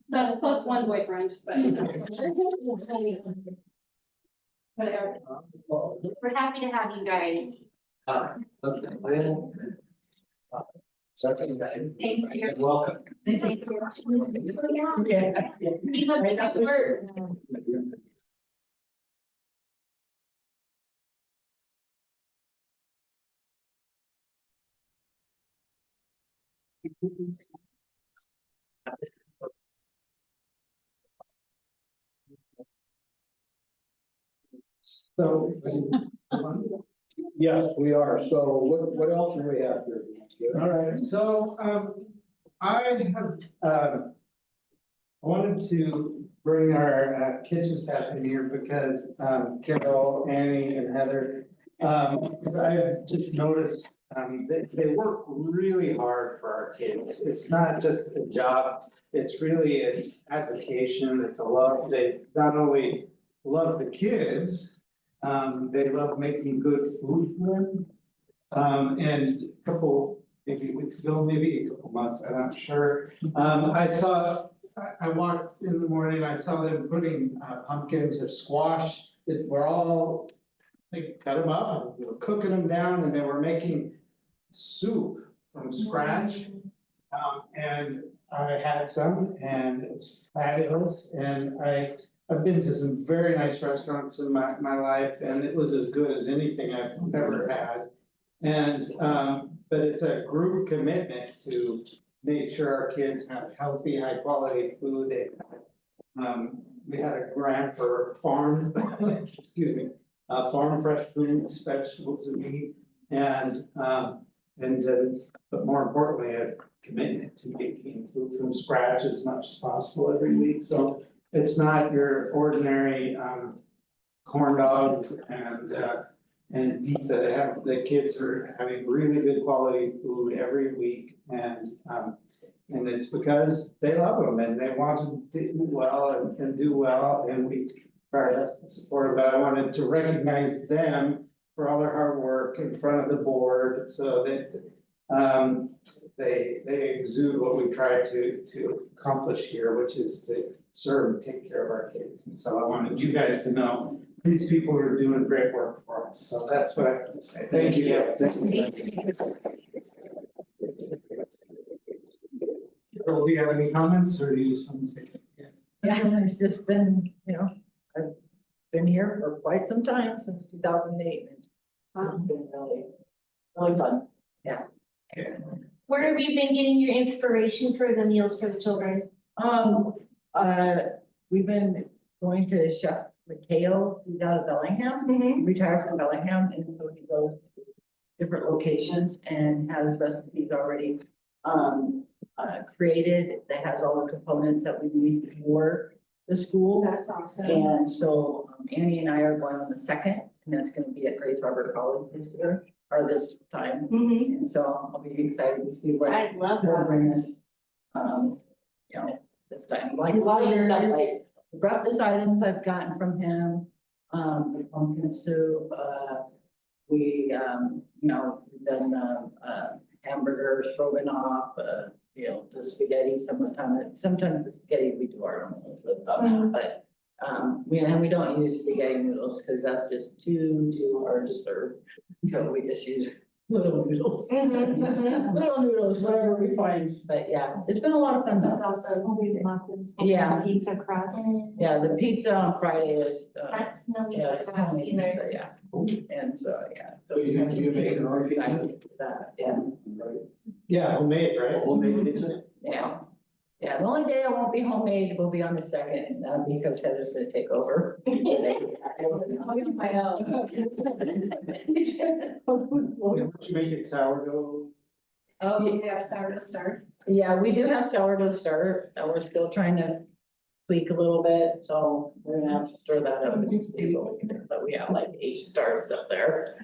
That's plus one boyfriend, but. Whatever. We're happy to have you guys. Okay. Second, Thank you. welcome. Thank you. Keep up the good work. So, yes, we are. So what else do we have here? All right, so, I have, wanted to bring our kitchen staff in here because, Carol, Annie, and Heather, I've just noticed, they work really hard for our kids. It's not just a job, it's really an application, it's a love. They not only love the kids, they love making good food for them. And a couple, maybe weeks ago, maybe a couple months, I'm not sure. I walked in the morning, I saw them putting pumpkins or squash that were all, they cut them up, and were cooking them down, and they were making soup from scratch. And I had some, and it was fabulous, and I've been to some very nice restaurants in my life, and it was as good as anything I've ever had. And, but it's a group commitment to make sure our kids have healthy, high quality food. We had a grant for farm, excuse me, farm fresh foods, vegetables and meat. And, but more importantly, a commitment to making food from scratch as much as possible every week. So it's not your ordinary, corn dogs and pizza. The kids are having really good quality food every week, and it's because they love them and they want to do well and do well, and we try our best to support them. But I wanted to recognize them for all their hard work in front of the board, so that they exude what we try to accomplish here, which is to serve and take care of our kids. And so I wanted you guys to know these people are doing great work for us. So that's what I have to say. Thank you. Carol, do you have any comments, or do you just want to say? Yeah, it's just been, I've been here for quite some time, since 2008. It's been really fun. Yeah. Okay. Where have you been getting your inspiration for the meals for the children? We've been going to Chef McHale, who's out of Bellingham, retired from Bellingham, and so he goes to different locations and has recipes already created that has all the components that we need for the school. That's awesome. And so Annie and I are going on the 2nd, and that's going to be at Grace Harbor College this year, or this time. And so I'll be excited to see what I love he'll that. bring us, this time. Like A lot of stuff. like the breakfast items I've gotten from him, the pumpkin soup, we've done hamburger, stroganoff, the spaghetti. Sometimes the spaghetti we do our own, but we don't use spaghetti noodles because that's just too hard to serve. So we just use little noodles. Little noodles, whatever we find. But yeah, it's been a lot of fun though. That's also muffins. Yeah. Pizza crust. Yeah, the pizza on Friday is That's no yeah, need it's to have homemade either. pizza, yeah. And so, yeah. So you make an own pizza? Excited for that, yeah. Yeah, homemade, right? Homemade pizza? Yeah. Yeah, the only day I won't be homemade will be on the 2nd, because Heather's gonna take over. My own. Would you make it sourdough? Oh, yeah, sourdough starts. Yeah, we do have sourdough starter that we're still trying to tweak a little bit, so we're gonna have to stir that up and see what we can do, but we have like 8 starts up there.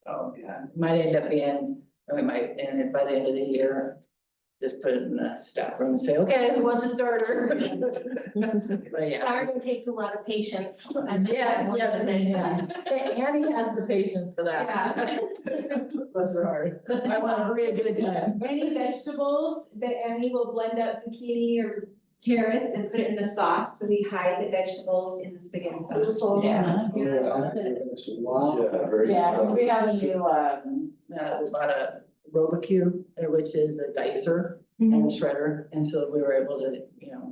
So, yeah, might end up being, we might end it by the end of the year. just put it in the staff room and say, okay, who wants a starter? But yeah. Sourdough takes a lot of patience. Yes, Annie has the patience for that. Bless her heart. I want to hurry and get it done. Any vegetables that Annie will blend up zucchini or carrots and put it in the sauce, so we hide the vegetables in the spaghetti sauce. Yeah. Wow. Yeah, we have a new, we bought a Robacue, which is a dicer and a shredder, and so we were able to,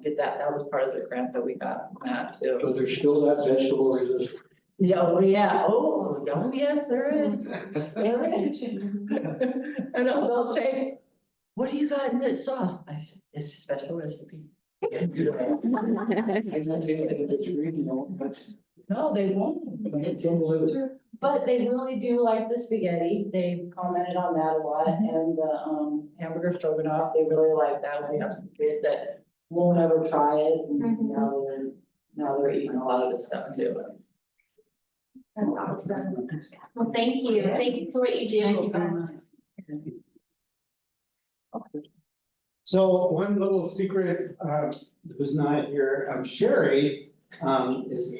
get that, that was part of the grant that we got from that too. So there's still that vegetable resistance. Yeah, yes, there is. There is. And they'll say, what do you got in this sauce? I said, it's a special recipe. No, they won't. But they really do like the spaghetti. They've commented on that a lot, and the hamburger stroganoff, they really like that. We have some kids that won't ever try it, and now they're eating a lot of this stuff too. That's awesome. Well, thank you. Thank you for what you do. Thank you very much. So one little secret, who's not here, Sherry, is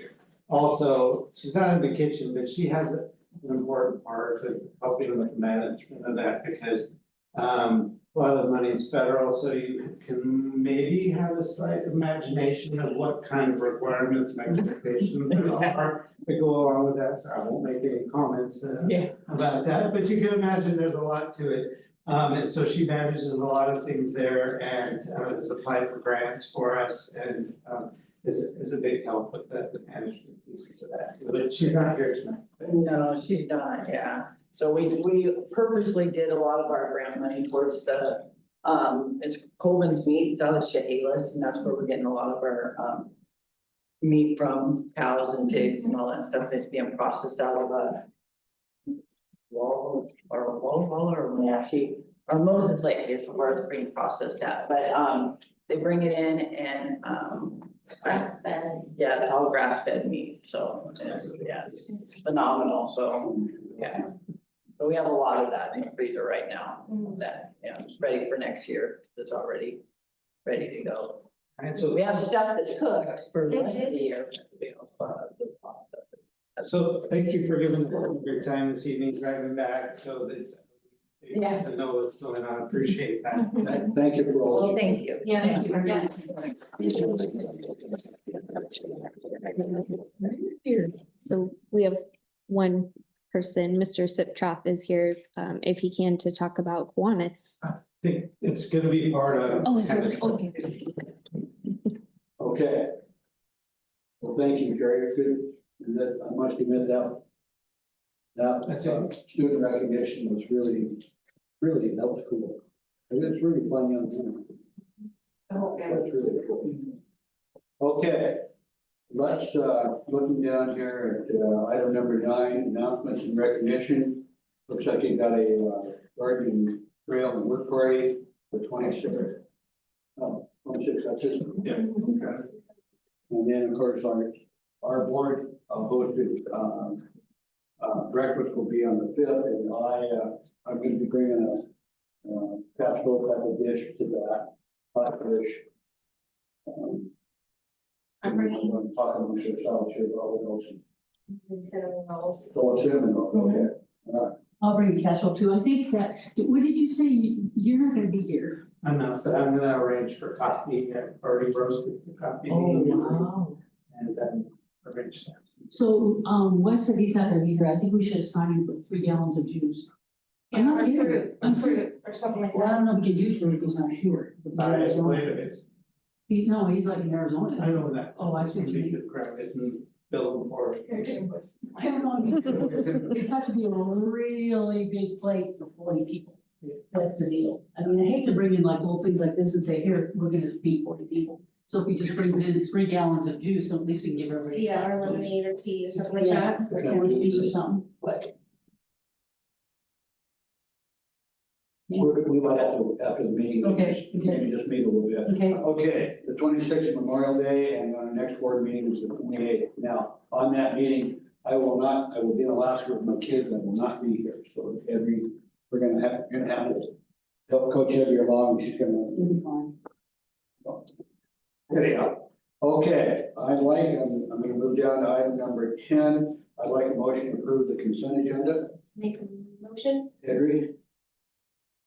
also, she's not in the kitchen, but she has an important part of helping with the management of that because a lot of the money is federal, so you can maybe have a slight imagination of what kind of requirements and expectations there are that go along with that, so I won't make any comments about that, but you can imagine there's a lot to it. And so she manages a lot of things there and has applied for grants for us and is a big help with the management pieces of that. But she's not here tonight. No, she's not, yeah. So we purposely did a lot of our grant money towards the, it's Coleman's Meat, it's out of Chehalis, and that's where we're getting a lot of our meat from, cows and pigs and all that stuff that's being processed out of Walla, or Moses Lake is where it's being processed at, but they bring it in and It's grass fed. yeah, it's all grass fed meat, so it's phenomenal, so yeah. But we have a lot of that in the freezer right now, that, is ready for next year, it's already ready to go. And So so, we have stuff that's cooked for the rest of the year. so thank you for giving your time this evening, driving back so that you get to know what's going on. Appreciate that. Thank you for all. Well, thank you. Yeah, thank you. So we have one person, Mr. Siptroff is here, if he can, to talk about Kiwanis. I think it's gonna be part of. Oh, is it? Okay. Okay. Well, thank you, Jerry. Good. And that, I must admit that. That's it. Student recognition was really, that was cool. And it's really fun young man. That's really cool. Okay. Let's, looking down here at, item number 9, announcements and recognition. Looks like you got a, garden trail and work party for 26th. Oh, 26th, that's just. Yeah. And then, of course, our board hosted, breakfast will be on the 5th, and I'm going to be bringing a casserole type of dish to that, hot dish. I'm bringing- I'm talking amongst yourselves here about what else. Cinnamon rolls. So it's cinnamon roll, okay. All right. I'll bring casserole too. I think that, what did you say? You're not gonna be here. Enough, but I'm gonna arrange for coffee, I've already roasted the coffee. Oh, beans wow. And then arrange that. So, Wes said he's not gonna be here. I think we should assign him for 3 gallons of juice. I'm not kidding. I'm serious. Or something like Well, I that. don't know if we can use fruit if he's not here. Wait a minute, No, he's like in Arizona. I know that. Oh, I see what you We mean. could grab it and bill them for it. I don't know. It's got to be a really big plate for 40 people. That's the deal. I mean, I hate to bring in like little things like this and say, here, we're gonna feed 40 people. So if he just brings in 3 gallons of juice, at least we can give everybody. Yeah, or lemonade or tea or something like Yeah, that. or orange juice or something, but. We might have to, after the meeting, Okay, maybe just meet a little bit. Okay. Okay, the 26th Memorial Day, and our next board meeting is the 28th. Now, on that meeting, I will be in Alaska with my kids, I will not be here, so we're gonna have to help Coach Evie along, she's gonna. It'll be fine. Anyhow, okay, I'm gonna move down to item number 10. I'd like a motion to approve the consent agenda. Make a motion? Henry?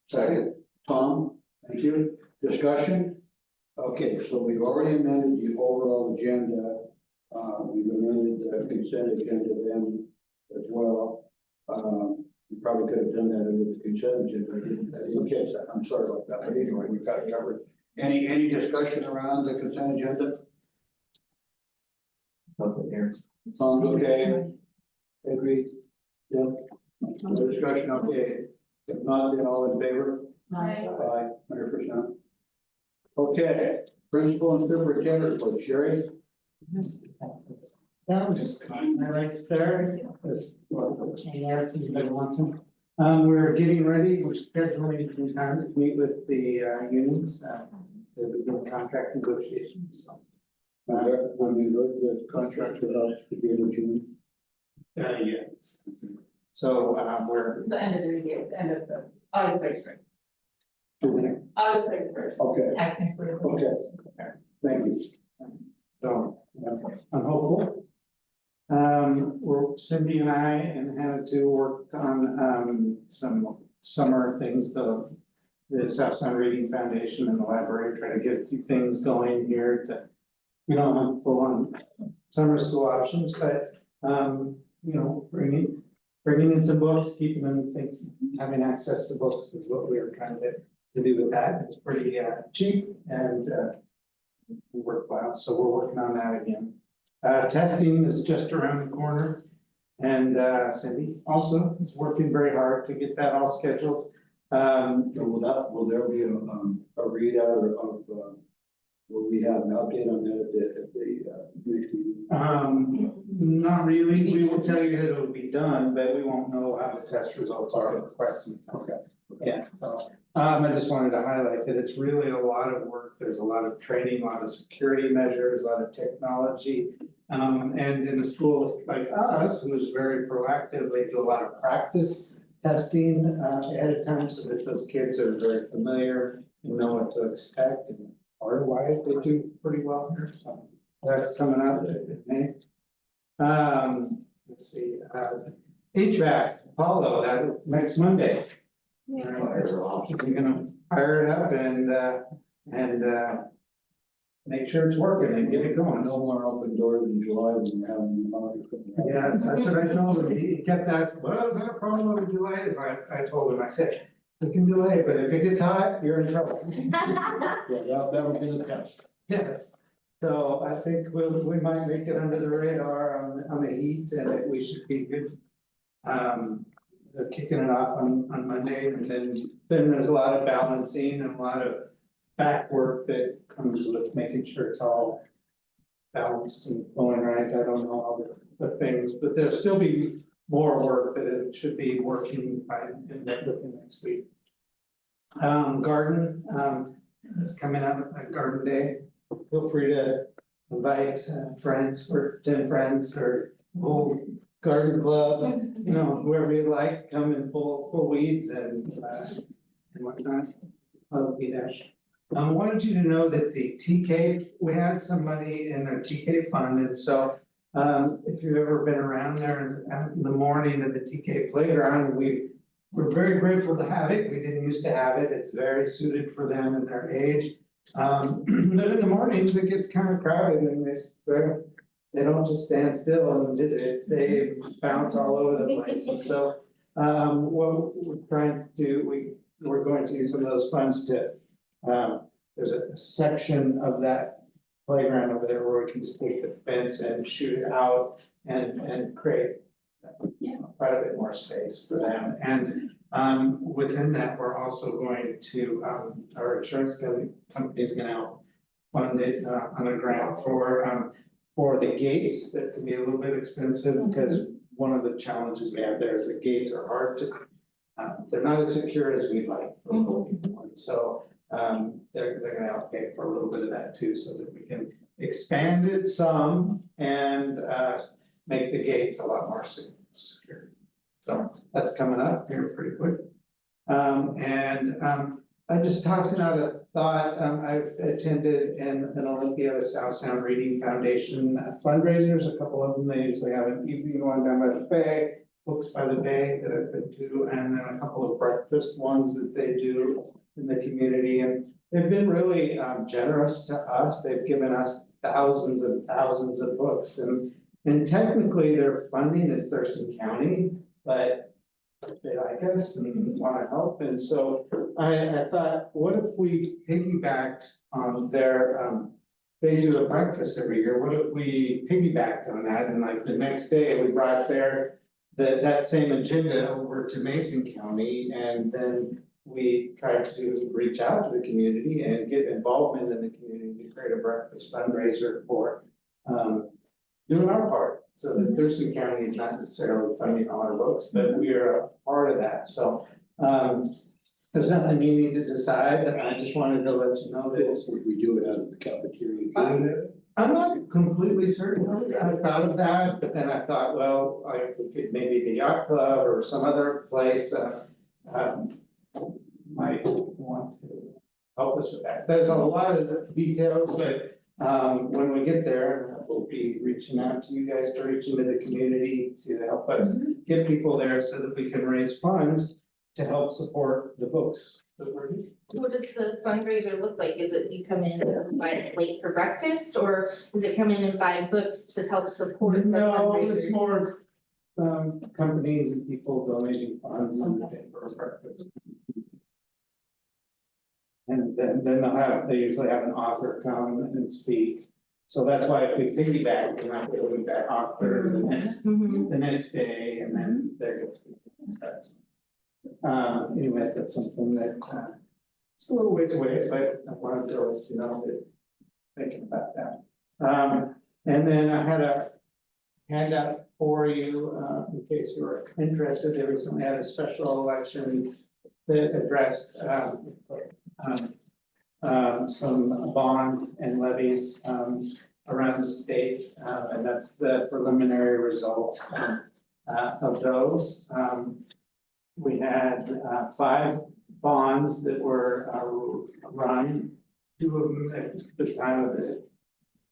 Second. Tom, thank you. Discussion? Okay, so we've already amended the overall agenda. We've amended the consent agenda then as well. We probably could have done that under the consent agenda. I didn't catch that. I'm sorry about that. But anyway, we've got it covered. Any discussion around the consent agenda? Nothing here. Tom's okay? Agreed? Yeah. No discussion, okay. If not, then all in favor? Aye. Aye, 100%. Okay, principal and superintendent report, Sherry? Yeah, I'm just cutting my rights there. We're getting ready, we're scheduling some time to meet with the unions, to begin contract negotiations, so. When we look at contracts with us to be in June. Yeah. So, we're. The end of the year, the end of the, August 31st. August 31st. Okay, Technically. Okay. thank you. So, I'm hopeful. Cindy and I and Hannah too worked on, some summer things, the South Sound Reading Foundation and the library, try to get a few things going here to, we don't have full on summer school options, but, bringing in some books, keeping them having access to books is what we were trying to do with that. It's pretty, cheap and, worthwhile, so we're working on that again. Testing is just around the corner. And Cindy also is working very hard to get that all scheduled. Will there be a readout of, will we have an update on that at the next meeting? Not really. We will tell you that it'll be done, but we won't know how the test results are for quite some time. Okay. Yeah, so, I just wanted to highlight that it's really a lot of work. There's a lot of training, a lot of security measures, a lot of technology. And in a school like us, who's very proactive, they do a lot of practice testing ahead of time so that those kids are very familiar and know what to expect. And part of why they do pretty well here, so that's coming out in May. Let's see, HVAC, Apollo, that next Monday. We're gonna fire it up and make sure it's working and get it going. No more open doors in July when we're having. Yeah, that's what I told him. He kept asking, well, is that a problem with delays? I told him, I said, we can delay, but if it gets hot, you're in trouble. Yeah, that would be the test. Yes, so I think we might make it under the radar on the heat and we should be good. They're kicking it off on Monday and then there's a lot of balancing and a lot of back work that comes with making sure it's all balanced and flowing right. I don't know all the things, but there'll still be more work that it should be working by in the next week. Garden, is coming up at Garden Day. Feel free to invite friends or 10 friends or old garden club, whoever you like, come and pull weeds and whatnot. I'll be there. I wanted you to know that the TK, we had somebody in our TK fund, and so if you've ever been around there in the morning at the TK playground, we're very grateful to have it. We didn't used to have it. It's very suited for them and their age. But in the mornings, it gets kind of crowded and they don't just stand still and visit, they bounce all over the place. And so what we're trying to do, we're going to use some of those funds to, there's a section of that playground over there where we can just take the fence and shoot it out and create quite a bit more space for them. And within that, we're also going to, our insurance company is gonna help fund it on a grant for the gates that can be a little bit expensive because one of the challenges we have there is the gates are hard to, they're not as secure as we'd like. So they're gonna help pay for a little bit of that too, so that we can expand it some and make the gates a lot more secure. So that's coming up here pretty quick. I'm just tossing out a thought, I've attended an Olympia, the South Sound Reading Foundation fundraisers, a couple of them, they usually have an evening one down by the bay, Books by the Bay that I've been to, and then a couple of breakfast ones that they do in the community, and they've been really generous to us, they've given us thousands and thousands of books, and technically their funding is Thurston County, but they like us and wanna help, and so I thought, what if we piggybacked on their, they do a breakfast every year, what if we piggybacked on that, and like the next day, we brought that same agenda over to Mason County, and then we tried to reach out to the community and get involvement in the community to create a breakfast fundraiser for, doing our part. So that Thurston County is not necessarily funding all our books, but we are a part of that, so, there's nothing you need to decide, I just wanted to let you know that it's. We do it out of the cafeteria. I'm not completely certain, I thought of that, but then I thought, well, I could maybe the yacht club or some other place, might want to help us with that. There's a lot of details, but, when we get there, we'll be reaching out to you guys to reach into the community to help us get people there so that we can raise funds to help support the books that we're doing. What does the fundraiser look like? Is it you come in and buy a plate for breakfast, or is it come in and buy books to help support the No, it's fundraiser? more, companies and people donating funds and for breakfast. And then they usually have an author come and speak. So that's why if we piggyback, we might be able to get that author Mhm. the next day, and then they're going. Anyway, that's something that, it's a little ways away, but I wanted to let you know that thinking about that. And then I had a handout for you, in case you were interested. They recently had a special election that addressed, some bonds and levies, around the state, and that's the preliminary results, of those. We had, 5 bonds that were, run, 2 of them at the time of it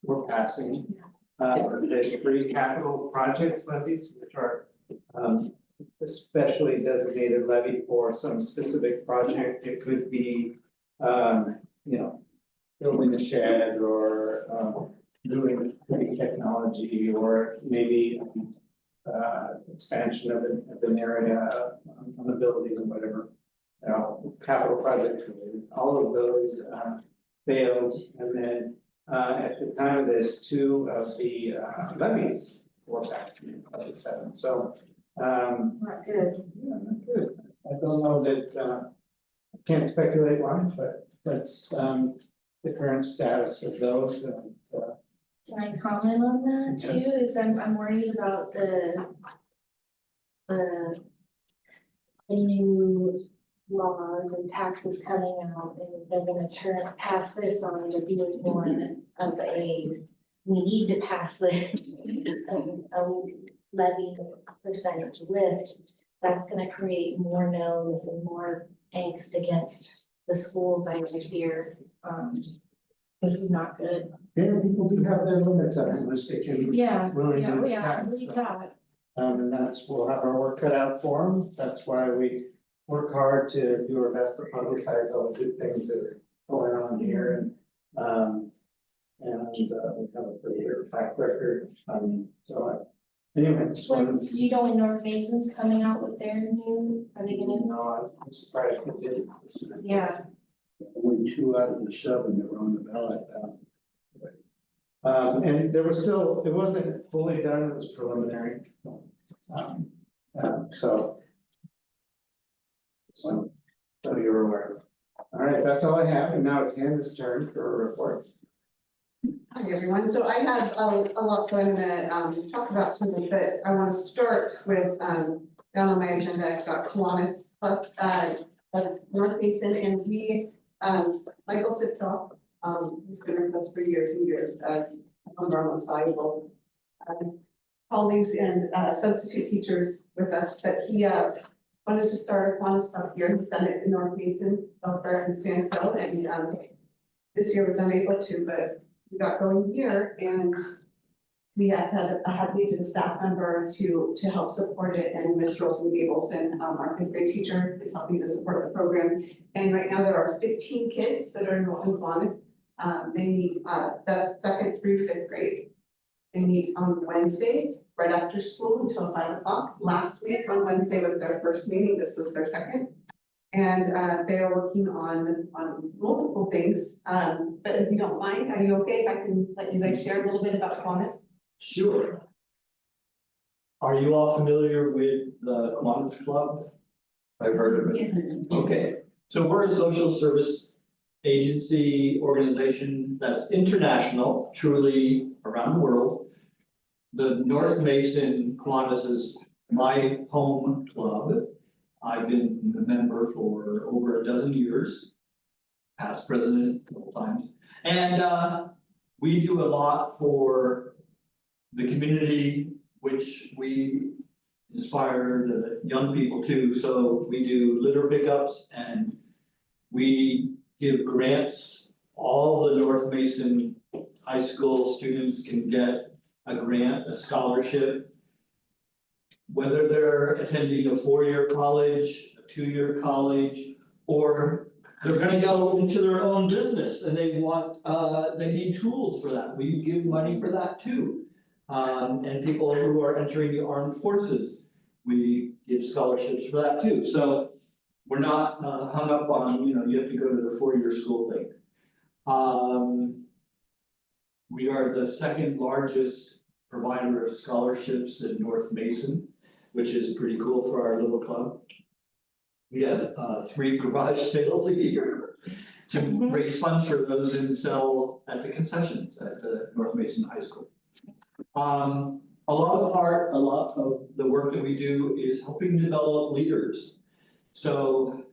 were passing. There's 3 capital projects levies, which are, especially designated levy for some specific project. It could be, building a shed or, doing technology, or maybe, expansion of an area on the building or whatever. Capital projects, all of those, failed, and then, at the time of this, 2 of the, levies were passed of the 7, so, Not good. yeah, not good. I don't know that, can't speculate why, but that's, the current status of those, and, Can I comment on that too? Yes. Is I'm worried about the new laws and taxes coming out, and they're gonna pass this on to be more of a, we need to pass the a levy percentage lift. That's gonna create more no's and more angst against the schools, I fear. This is not good. yeah, people do have their limits on how much they can. Yeah, Really yeah, do yeah, tax, we so. got. And that's, we'll have our work cut out for them. That's why we work hard to do our best to publicize all the good things that are going on here, and we have a pretty good track record. Anyway, just wanted When, do you know when North Mason's coming out with their new, are they to gonna? know, I'm surprised we did this time. Yeah, Only 2 out of the 7 that were on the ballot. And there was still, it wasn't fully done, it was preliminary. So you're aware. All right, that's all I have, and now it's Hannah's turn for a report. Hi, everyone. So I have a lot that I'm gonna talk about tonight, but I want to start with down on my agenda, I've got Kiwanis of North Mason, and we, Michael Sipsoff, who's been with us for years and years as one of our most valuable colleagues and substitute teachers with us, but he wanted to start a Kiwanis Club here. He's done it in North Mason, Belfair, and Sandville, and this year was unable to, but we got going here, and we had needed a staff member to help support it, and Ms. Rosen Gableson, our fifth grade teacher, is helping to support the program. And right now there are 15 kids that are enrolled in Kiwanis. They meet, that's second through fifth grade. They meet on Wednesdays, right after school until 5 o'clock. Last week on Wednesday was their first meeting, this was their second. And they are working on multiple things. But if you don't mind, are you okay if I can let you guys share a little bit about Kiwanis? Sure. Are you all familiar with the Kiwanis Club? I've heard of it. Okay, so we're a social service agency organization that's international, truly around the world. The North Mason Kiwanis is my home club. I've been a member for over a dozen years, past president a couple times. And we do a lot for the community, which we inspire the young people too. So we do litter pickups and we give grants. All the North Mason high school students can get a grant, a scholarship, whether they're attending a 4-year college, a 2-year college, or they're gonna go into their own business and they need tools for that. We give money for that too. And people who are entering the armed forces, we give scholarships for that too. So we're not hung up on, you have to go to the 4-year school thing. We are the second largest provider of scholarships in North Mason, which is pretty cool for our little club. We have 3 garage sales a year to raise funds for those who sell at the concessions at the North Mason High School. A lot of the work that we do is helping develop leaders. So,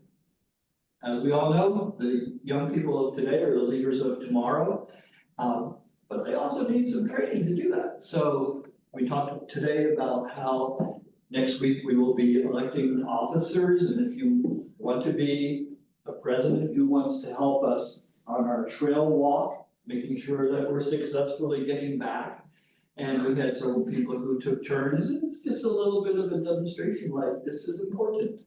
as we all know, the young people of today are the leaders of tomorrow, but they also need some training to do that. So we talked today about how next week we will be electing officers, and if you want to be a president who wants to help us on our trail walk, making sure that we're successfully getting back. And we had several people who took turns, and it's just a little bit of a demonstration, like, this is important.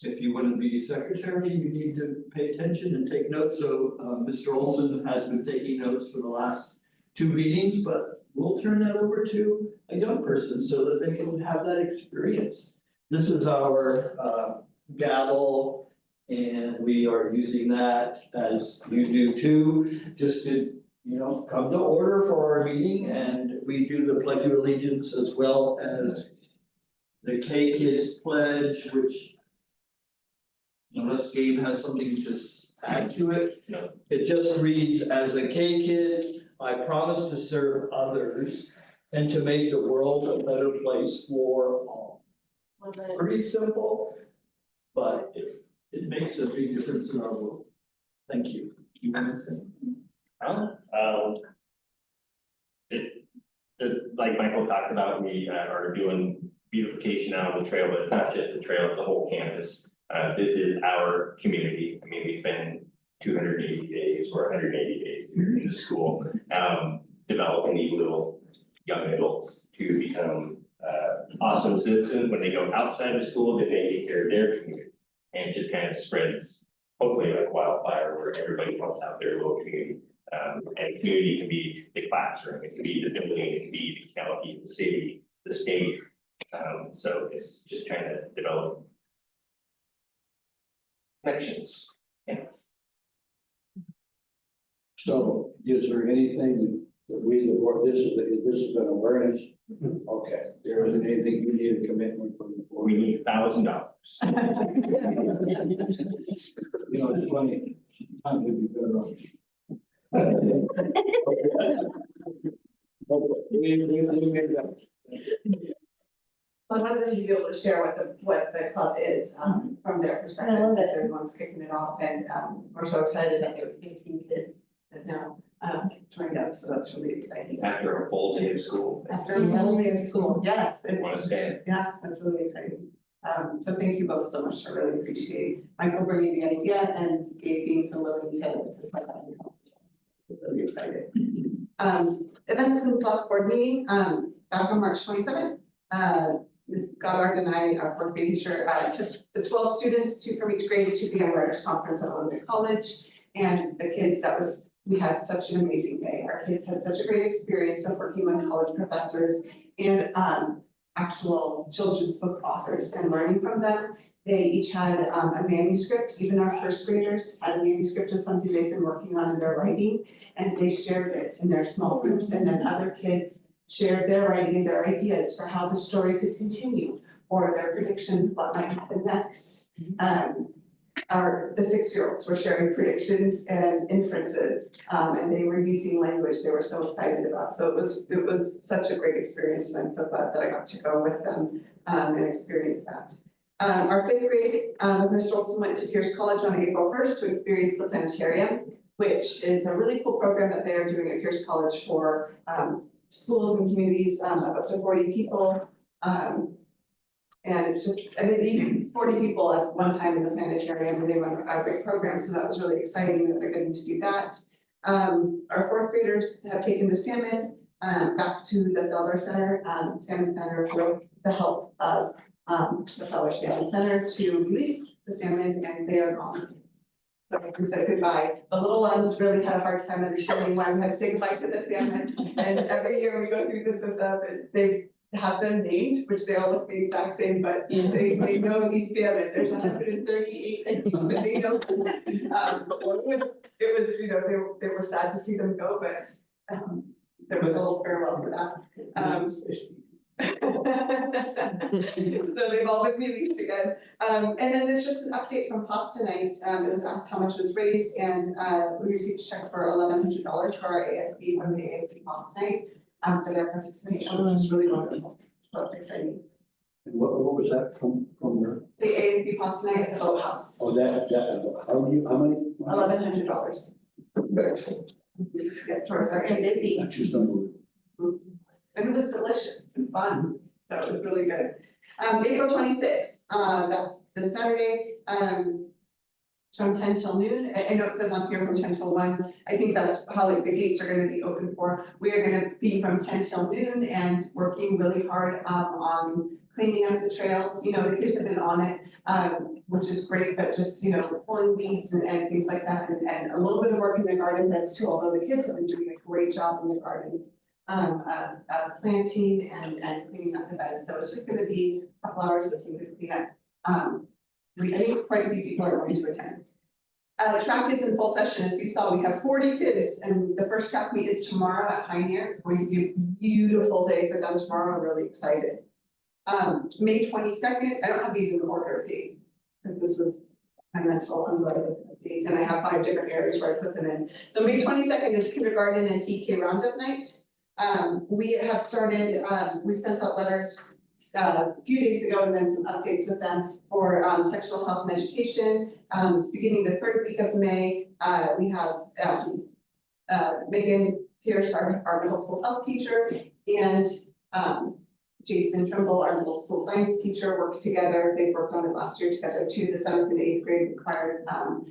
If you want to be secretary, you need to pay attention and take notes. So Mr. Olson has been taking notes for the last 2 meetings, but we'll turn that over to a young person so that they can have that experience. This is our gavel, and we are using that as you do too, just to come to order for our meeting. And we do the Pledge of Allegiance as well as the K Kids Pledge, which, unless Gabe has something to add to it, it just reads, as a K Kid, I promise to serve others and to make the world a better place for all. Pretty simple, but it makes a big difference in our world. Thank you. You want to say? Like Michael talked about, we are doing beautification out of the trail, but not just the trail, the whole campus. This is our community. I mean, we spend 280 days or 180 days here in the school, developing these little young adults to become awesome citizens. When they go outside of school, then they take care of their community, and it just kind of spreads, hopefully like wildfire, where everybody helps out their little community. And community can be the classroom, it can be the building, it can be the county, the city, the state. So it's just trying to develop connections. Yeah. So is there anything that we, the board, this is an awareness? Okay, there isn't anything you need a commitment from the board? We need $1,000. It's funny, time to be better off. Well, I wanted to be able to share what the club is, from their perspective, since everyone's kicking it off, and, we're so excited that there were 15 kids that now, joined up, so that's really exciting. After a full day of school. After a full day of school, yes. They want to stay. Yeah, that's really exciting. So thank you both so much. I really appreciate Michael bringing the idea and Gabe being so willing to step up and help. So really excited. Events and class board meeting, back on March 27th. Ms. Goddard and I, our fourth grade teacher, took the 12 students, 2 from each grade, to the Writers Conference at Olympic College. And the kids, we had such an amazing day. Our kids had such a great experience of working with college professors and actual children's book authors and learning from them. They each had a manuscript. Even our first graders had a manuscript of something they've been working on in their writing, and they shared it in their small groups, and then other kids shared their writing and their ideas for how the story could continue, or their predictions of what might happen next. The 6-year-olds were sharing predictions and inferences, and they were using language they were so excited about. So it was such a great experience, and I'm so glad that I got to go with them and experience that. Our 5th grade, Mr. Olson went to Pierce College on April 1st to experience the planetarium, which is a really cool program that they are doing at Pierce College for schools and communities of up to 40 people. And it's just, I mean, even 40 people at one time in the planetarium, and they run a great program, so that was really exciting that they're getting to do that. Our 4th graders have taken the salmon back to the Feller Center, Salmon Center, with the help of the Feller Salmon Center to release the salmon, and they are gone. So we said goodbye. The little ones really had a hard time understanding why we had to say goodbye to the salmon. And every year we go through this with them, and they have them named, which they all look the exact same, but they know these salmon. There's 138, but they know. It was, you know, they were sad to see them go, but there was a little farewell for that. So they've all been released again. And then there's just an update from POS tonight. It was asked how much was raised, and we received a check for $1,100 for our ASB from the ASB POS tonight for their participation, which is really wonderful. So that's exciting. And what was that from where? The ASB POS tonight at the boathouse, Oh, how many? $1,100. Excellent. Yeah, towards our ASB. I just don't know. And it was delicious and fun. That was really good. April 26th, that's this Saturday, from 10 till noon. I know it says on here from 10 till 1. I think that's how the gates are gonna be open for. We are gonna be from 10 till noon and working really hard on cleaning up the trail. You know, the kids have been on it, which is great, but just, you know, pulling weeds and things like that, and a little bit of work in the garden beds too, although the kids have been doing a great job in the gardens. Planting and cleaning up the beds. So it's just gonna be a couple hours of some good cleanup. I think quite a few people are going to attend. Track is in full session. As you saw, we have 40 kids, and the first track meet is tomorrow at Pioneer. It's going to be a beautiful day for them tomorrow. I'm really excited. May 22nd, I don't have these in order of dates, because this was my mental unload of dates, and I have 5 different areas where I put them in. So May 22nd is kindergarten and TK roundup night. We have started, we sent out letters a few days ago and then some updates with them for sexual health and education. It's beginning the 3rd week of May. We have Megan Pierce, our middle school health teacher, and Jason Trimble, our middle school science teacher, worked together. They worked on it last year together too. The 7th and 8th grade required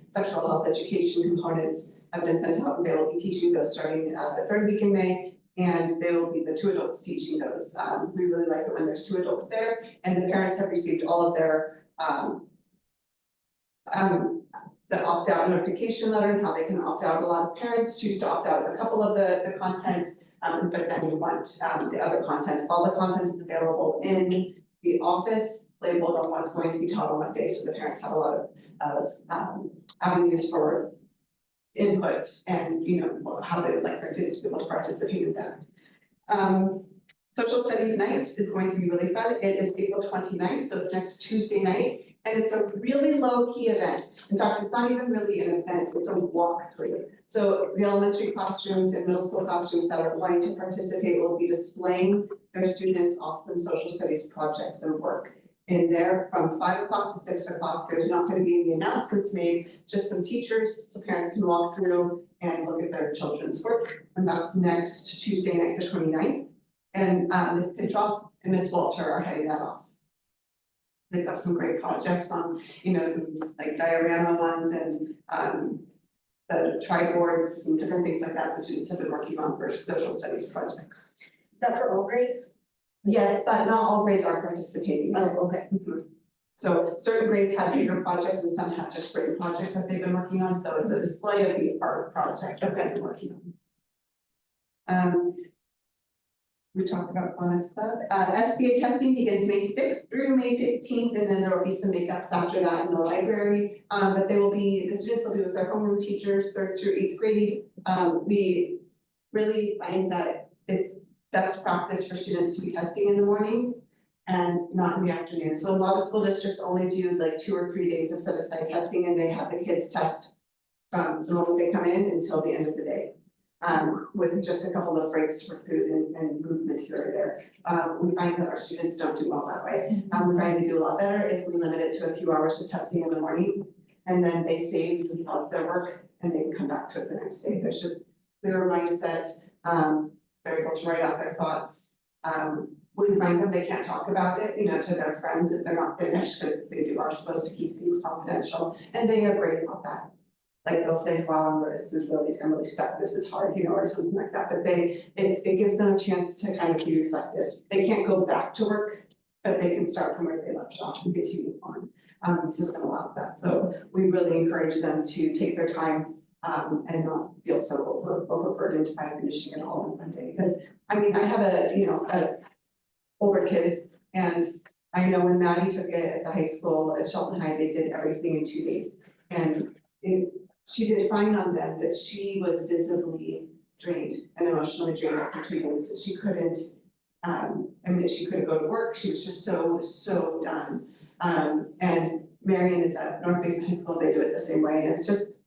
sexual health education components have been sent out. They will be teaching those starting the 3rd week in May. And they will be the 2 adults teaching those. We really like it when there's 2 adults there, and the parents have received all of their the opt-out notification letter and how they can opt out. A lot of parents choose to opt out of a couple of the content, but then we want the other content. All the content is available in the office, labeled on what's going to be taught on what day, so the parents have a lot of avenues for input and, you know, how they would like their kids to be able to participate in that. Social studies nights is going to be really fun. It is April 29th, so it's next Tuesday night, and it's a really low-key event. In fact, it's not even really an event, it's a walkthrough. So the elementary classrooms and middle school classrooms that are wanting to participate will be displaying their students' awesome social studies projects and work in there from 5 o'clock to 6 o'clock. There's not going to be any announcements made, just some teachers, so parents can walk through and look at their children's work. And that's next Tuesday night, the 29th. And Ms. Pinchoff and Ms. Walter are heading that off. they've got some great projects on, you know, some like diorama ones and, the triboards and different things like that the students have been working on for social studies projects. Is that for all grades? Yes, but not all grades are participating. Oh, okay. Mhm. So certain grades have bigger projects and some have just written projects that they've been working on, so it's a display of the art projects that they've been working on. We talked about Kiwanis Club. SBA testing begins May 6th through May 15th, and then there will be some makeups after that in the library. But the students will be with their homeroom teachers, 3rd through 8th grade. We really find that it's best practice for students to be testing in the morning and not in the afternoon. So a lot of school districts only do like 2 or 3 days of set aside testing, and they have the kids test from the moment they come in until the end of the day. With just a couple of breaks for food and movement here or there. We find that our students don't do well that way. We find they do a lot better if we limit it to a few hours of testing in the morning. And then they save and pause their work and they can come back to it the next day. There's just clearer mindset, they're able to write out their thoughts. We find that they can't talk about it, you know, to their friends if they're not finished, because they are supposed to keep things confidential, and they are great about that. Like they'll say, wow, I'm really stuck, this is hard, you know, or something like that, but it gives them a chance to kind of be reflective. They can't go back to work, but they can start from where they left off and continue on. The system allows that, so we really encourage them to take their time and not feel so overburdened by finishing it all in one day, because I mean, I have older kids, and I know when Maddie took it at the high school at Shelton High, they did everything in 2 days, and she did fine on them, but she was visibly drained and emotionally drained after 2 days, so she couldn't, she couldn't go to work, she was just so done. And Marion is at North Basin High School, they do it the same way, and it's just,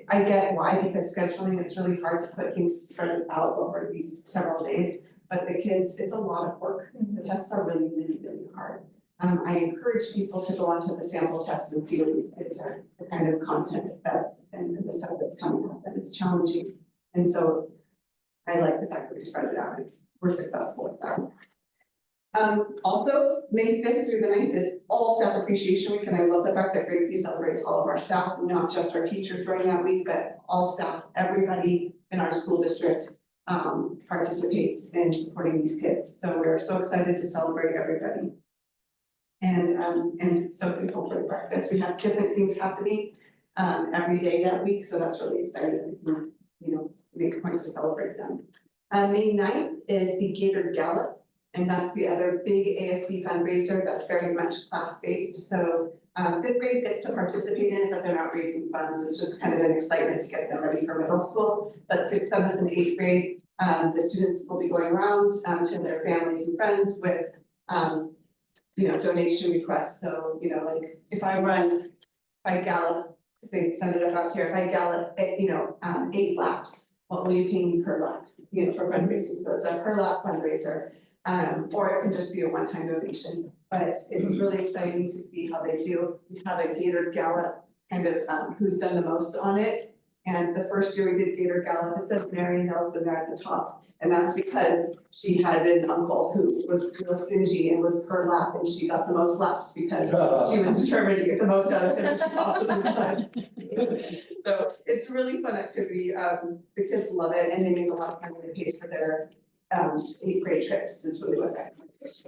I get why, because scheduling, it's really hard to put things spread out over these several days, but the kids, it's a lot of work, the tests are really hard. I encourage people to go onto the sample tests and see what these kids are, the kind of content that, and the stuff that's coming up, and it's challenging. And so I like the fact that we spread it out, we're successful with that. Also, May 5th through the 9th is all staff appreciation week, and I love the fact that Grapeview celebrates all of our staff, not just our teachers during that week, but all staff, everybody in our school district participates in supporting these kids. So we're so excited to celebrate everybody. And so grateful for the breakfast. We have different things happening every day that week, so that's really exciting. You know, make a point to celebrate them. May 9th is the Gator Gallop, and that's the other big ASB fundraiser that's very much class-based. So 5th grade gets to participate in it, but they're not raising funds. It's just kind of an excitement to get them ready for middle school. But 6th, 7th, and 8th grade, the students will be going around to their families and friends with you know, donation requests. So, you know, like if I gallop, they send it up here, if I gallop, 8 laps, what will you pay me per lap, you know, for fundraising? So it's a per lap fundraiser, or it can just be a one-time donation, but it's really exciting to see how they do. We have a Gator Gallop, kind of who's done the most on it. And the first year we did Gator Gallop, it says Mary Nelson there at the top. And that's because she had an uncle who was real stingy and was per lap, and she got the most laps because she was determined to get the most out of it as she possibly could. So it's a really fun activity. The kids love it, and they make a lot of money. It pays for their 8th grade trips is really what that is.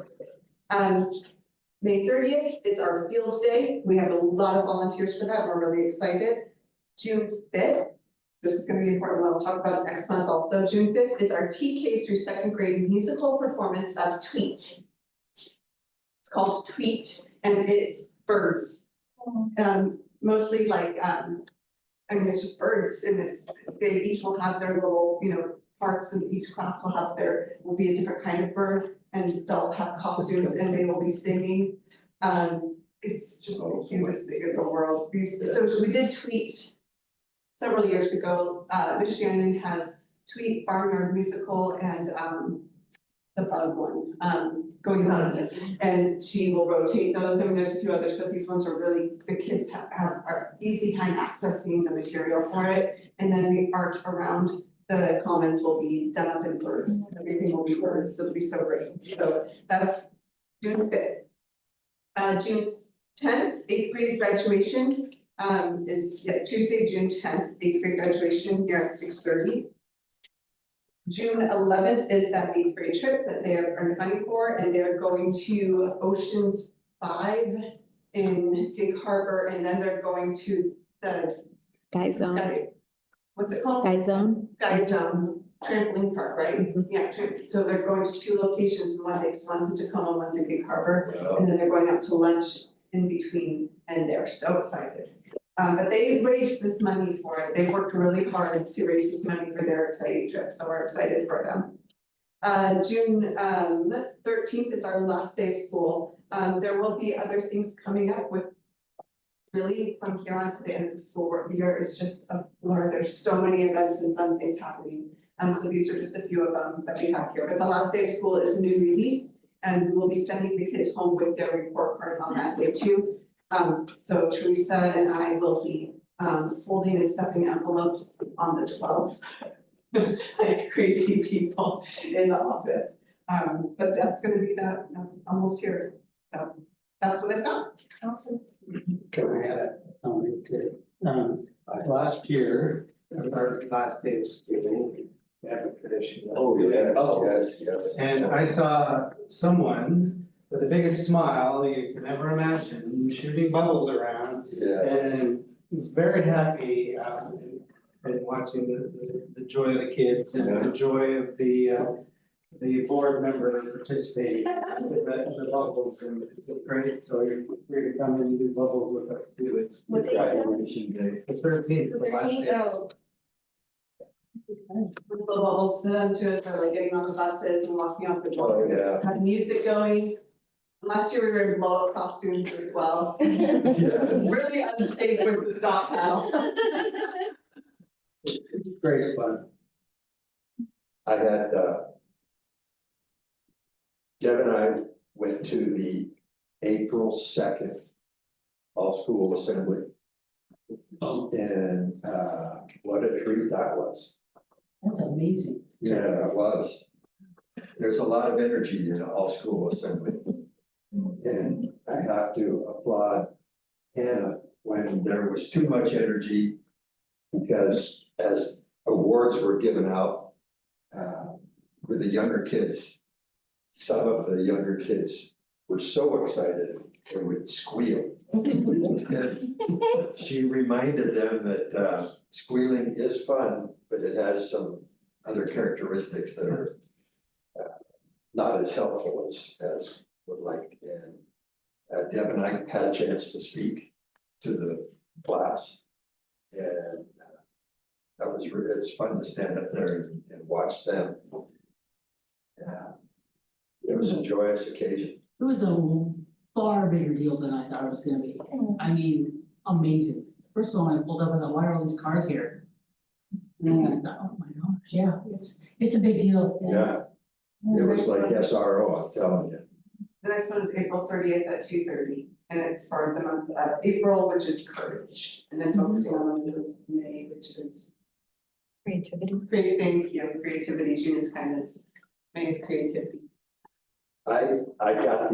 May 30th is our field day. We have a lot of volunteers for that. We're really excited. June 5th. This is going to be important. We'll talk about it next month also. June 5th is our TK through 2nd grade musical performance of Tweet. It's called Tweet, and it's birds. Mostly like, it's just birds, and they each will have their little, you know, parts, and each class will be a different kind of bird, and they'll have costumes, and they will be singing. It's just the cutest thing in the world. So we did Tweet several years ago. Miss Shannon has Tweet, Barnyard Musical, and the bug one going on, and she will rotate those. I mean, there's a few others, but these ones are really, the kids are easy time accessing the material for it, and then the art around the comments will be done up in birds. Everything will be birds, so it'll be so great. So that's June 5th. June 10th, 8th grade graduation, is, Tuesday, June 10th, 8th grade graduation here at 6:30. June 11th is that 8th grade trip that they are earning money for, and they're going to Oceans 5 in Gig Harbor, and then they're going to the Sky Zone, what's it called? Sky Zone. Sky Zone trampoline park, right? Yeah, so they're going to 2 locations, one's in Tacoma, one's in Gig Harbor, and then they're going out to lunch in between, and they're so excited. But they raised this money for it. They worked really hard to raise this money for their exciting trip, so we're excited for them. June 13th is our last day of school. There will be other things coming up with really from here on to the end of the school work year. It's just a blur. There's so many events and fun things happening. So these are just a few of them that we have here. But the last day of school is a new release, and we'll be sending the kids home with their report cards on that day too. So Teresa and I will be folding and stuffing envelopes on the 12th. Just like crazy people in the office. But that's gonna be that's almost here. So that's what I've got. Awesome. Can I add a comment to, last year, our last day of school, we have a tradition. Oh, yes. And I saw someone with the biggest smile you can ever imagine, shooting bubbles around. Yeah. And very happy, and watching the joy of the kids and the joy of the board member participating in the bubbles, and it's great. So you're free to come in and do bubbles with us too. It's What day is that? graduation day. The 13th, the last day. With the bubbles to them too, as they're like getting on the buses and walking off the door. Oh, yeah. Had music going. Last year we were in blow-up costumes as well. Yeah. Really unsafe with the stop paddle. It's great fun. I had, Deb and I went to the April 2nd all-school assembly. And, what a treat that was. That's amazing. Yeah, it was. There's a lot of energy in all-school assembly. And I have to applaud Hannah when there was too much energy, because as awards were given out, with the younger kids, some of the younger kids were so excited they would squeal. And she reminded them that squealing is fun, but it has some other characteristics that are not as helpful as would like. And Deb and I had a chance to speak to the class, and that was really, it was fun to stand up there and watch them. It was a joyous occasion. It was a far bigger deal than I thought it was gonna be. I mean, amazing. First of all, when I pulled up, I thought, why are all these cars here? And then I thought, oh my gosh, yeah, it's a big deal. Yeah, it was like SRO, I'm telling you. The next one is April 30th at 2:30, and it's for the month of April, which is courage, and then focusing on the month of May, which is Creativity. creativity. June is kindness, May is creativity. I got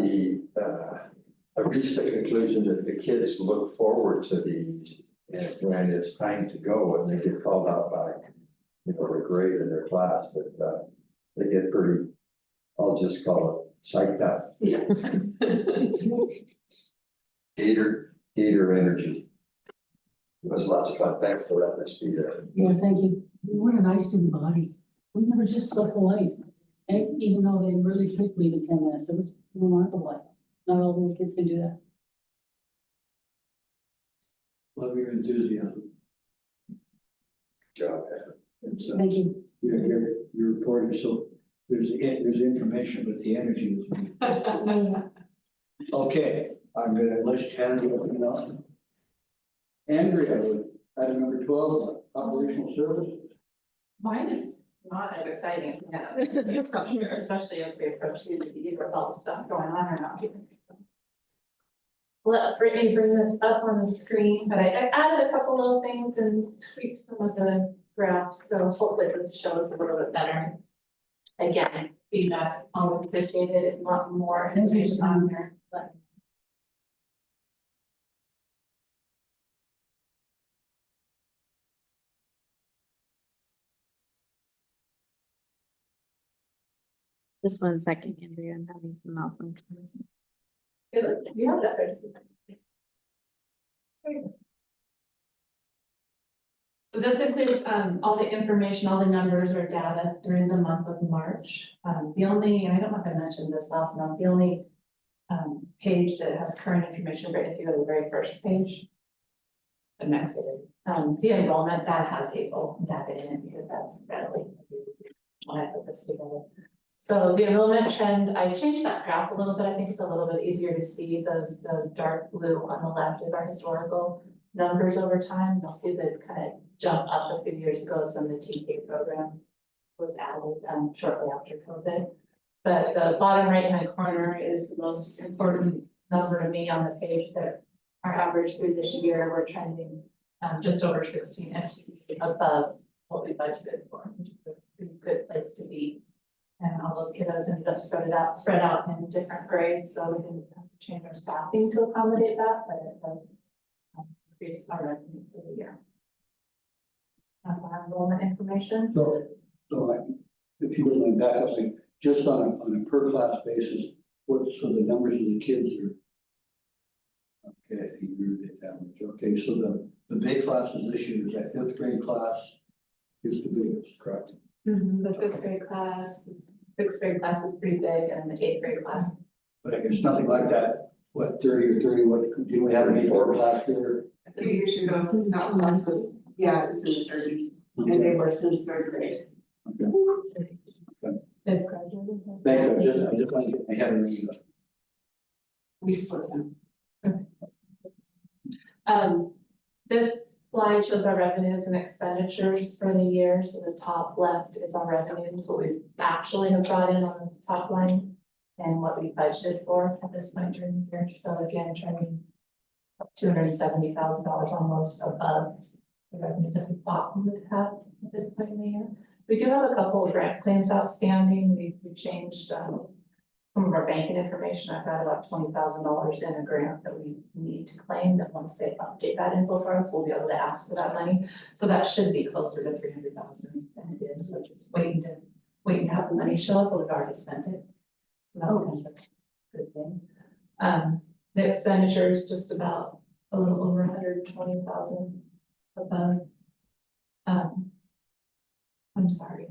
I reached the conclusion that the kids look forward to these, and when it's time to go, and they get called out by, the grade in their class, that they get pretty, I'll just call it psyched up. Yeah. Gator energy. It was lots of fun. Thanks for letting us be there. Yeah, thank you. What a nice student body. We were just so polite. And even though they really took me to 10 minutes, it was remarkable. Not all the kids can do that. Love your enthusiasm. Good job, Heather. Thank you. Your report is so, there's information, but the energy is. Okay, I'm gonna list anything else. Andrea, item number 12, operational services. Mine is not as exciting as especially as we approach the end of the year with all the stuff going on around here. Let Brittany bring this up on the screen, but I added a couple little things and tweaked some of the graphs, so hopefully this shows a little bit better. Again, feedback, always appreciated, a lot more information on there, but Just 1 second, Andrea, I'm having some malfunctions. Good, you have that there. So this includes, all the information, all the numbers or data during the month of March. The only, and I don't know if I mentioned this last month, the only, page that has current information, but if you go to the very first page. The next page, the enrollment, that has April data in it because that's readily when I put this together. So the enrollment trend, I changed that graph a little bit. I think it's a little bit easier to see. Those, the dark blue on the left is our historical numbers over time. You'll see that kind of jump up a few years ago when the TK program was added, shortly after COVID. But the bottom right-hand corner is the most important number to me on the page, that our average through this year, we're trending just over 16 FTE above what we budgeted for, which is a pretty good place to be. And all those kiddos ended up spread out in different grades, so we didn't have to change our staffing to accommodate that, but it does increase our revenue for the year. Enrollment information. So if you would mind back up, like, just on a per class basis, so the numbers of the kids are. Okay, year-to-date average, okay, so the big classes this year, is that 5th grade class is the biggest, correct? The 5th grade class, the 6th grade class is pretty big, and the 8th grade class. But I guess nothing like that, what, 30 or 30, what, do we have any more class here? A few years ago, that class was, yeah, it was in the 30s, and they were since 3rd grade. Okay. Fifth grade. Thank you, I just want to get my head around it. We split them. This slide shows our revenues and expenditures for the year. So the top left is our revenues, what we actually have brought in on the top line, and what we budgeted for at this point during the year. So again, trending $270,000 almost above the revenue that we thought we would have at this point in the year. We do have a couple of grant claims outstanding. We changed some of our banking information. I've got about $20,000 in a grant that we need to claim, that once they update that info for us, we'll be able to ask for that money. So that should be closer to 300,000 than it is. So just waiting to have the money show up, but we've already spent it. So that's kind of a good thing. The expenditures just about a little over 120,000 above. I'm sorry.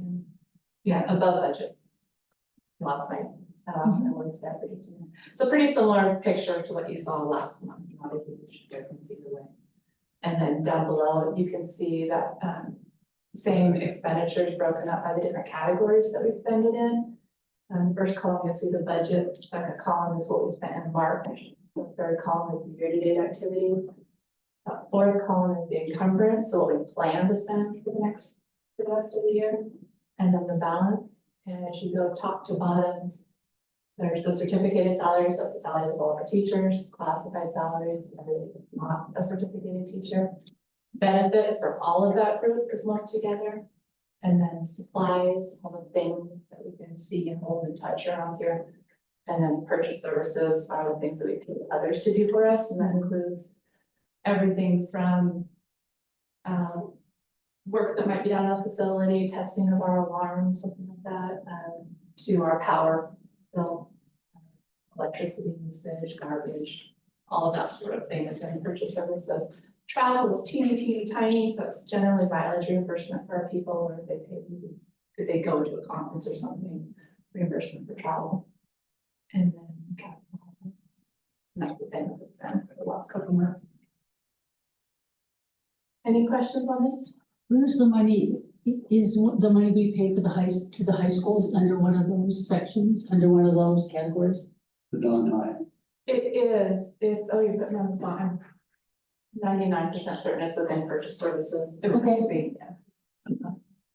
Yeah, above budget. Last night. So pretty similar picture to what you saw last month, not a huge difference either way. And then down below, you can see that same expenditures broken up by the different categories that we spend it in. First column, you'll see the budget. Second column is what we spent in March. The third column is the year-to-date activity. Fourth column is the encumbrance, so what we plan to spend for the rest of the year. And then the balance. And as you go top to bottom, there's the certificated salaries, that's the salaries of all of our teachers, classified salaries, everybody that's not a certificated teacher. Benefits for all of that group is lumped together. And then supplies, all the things that we can see and hold and touch around here. And then purchase services are the things that we pay others to do for us, and that includes everything from work that might be done on the facility, testing of our alarms, something like that, to our power bill, electricity usage, garbage, all of that sort of thing is in purchase services. Travel is teeny tiny, so it's generally mileage reimbursement for our people, or if they pay, if they go to a conference or something, reimbursement for travel. And then capital. And that's the same as it's been for the last couple of months. Any questions on this? Where's the money? Is the money we pay for to the high schools under one of those sections, under one of those categories? The non-high. It is, it's, oh, you're putting me on the spot. I'm 99% certain it's within purchase services. It would Okay. be, yes.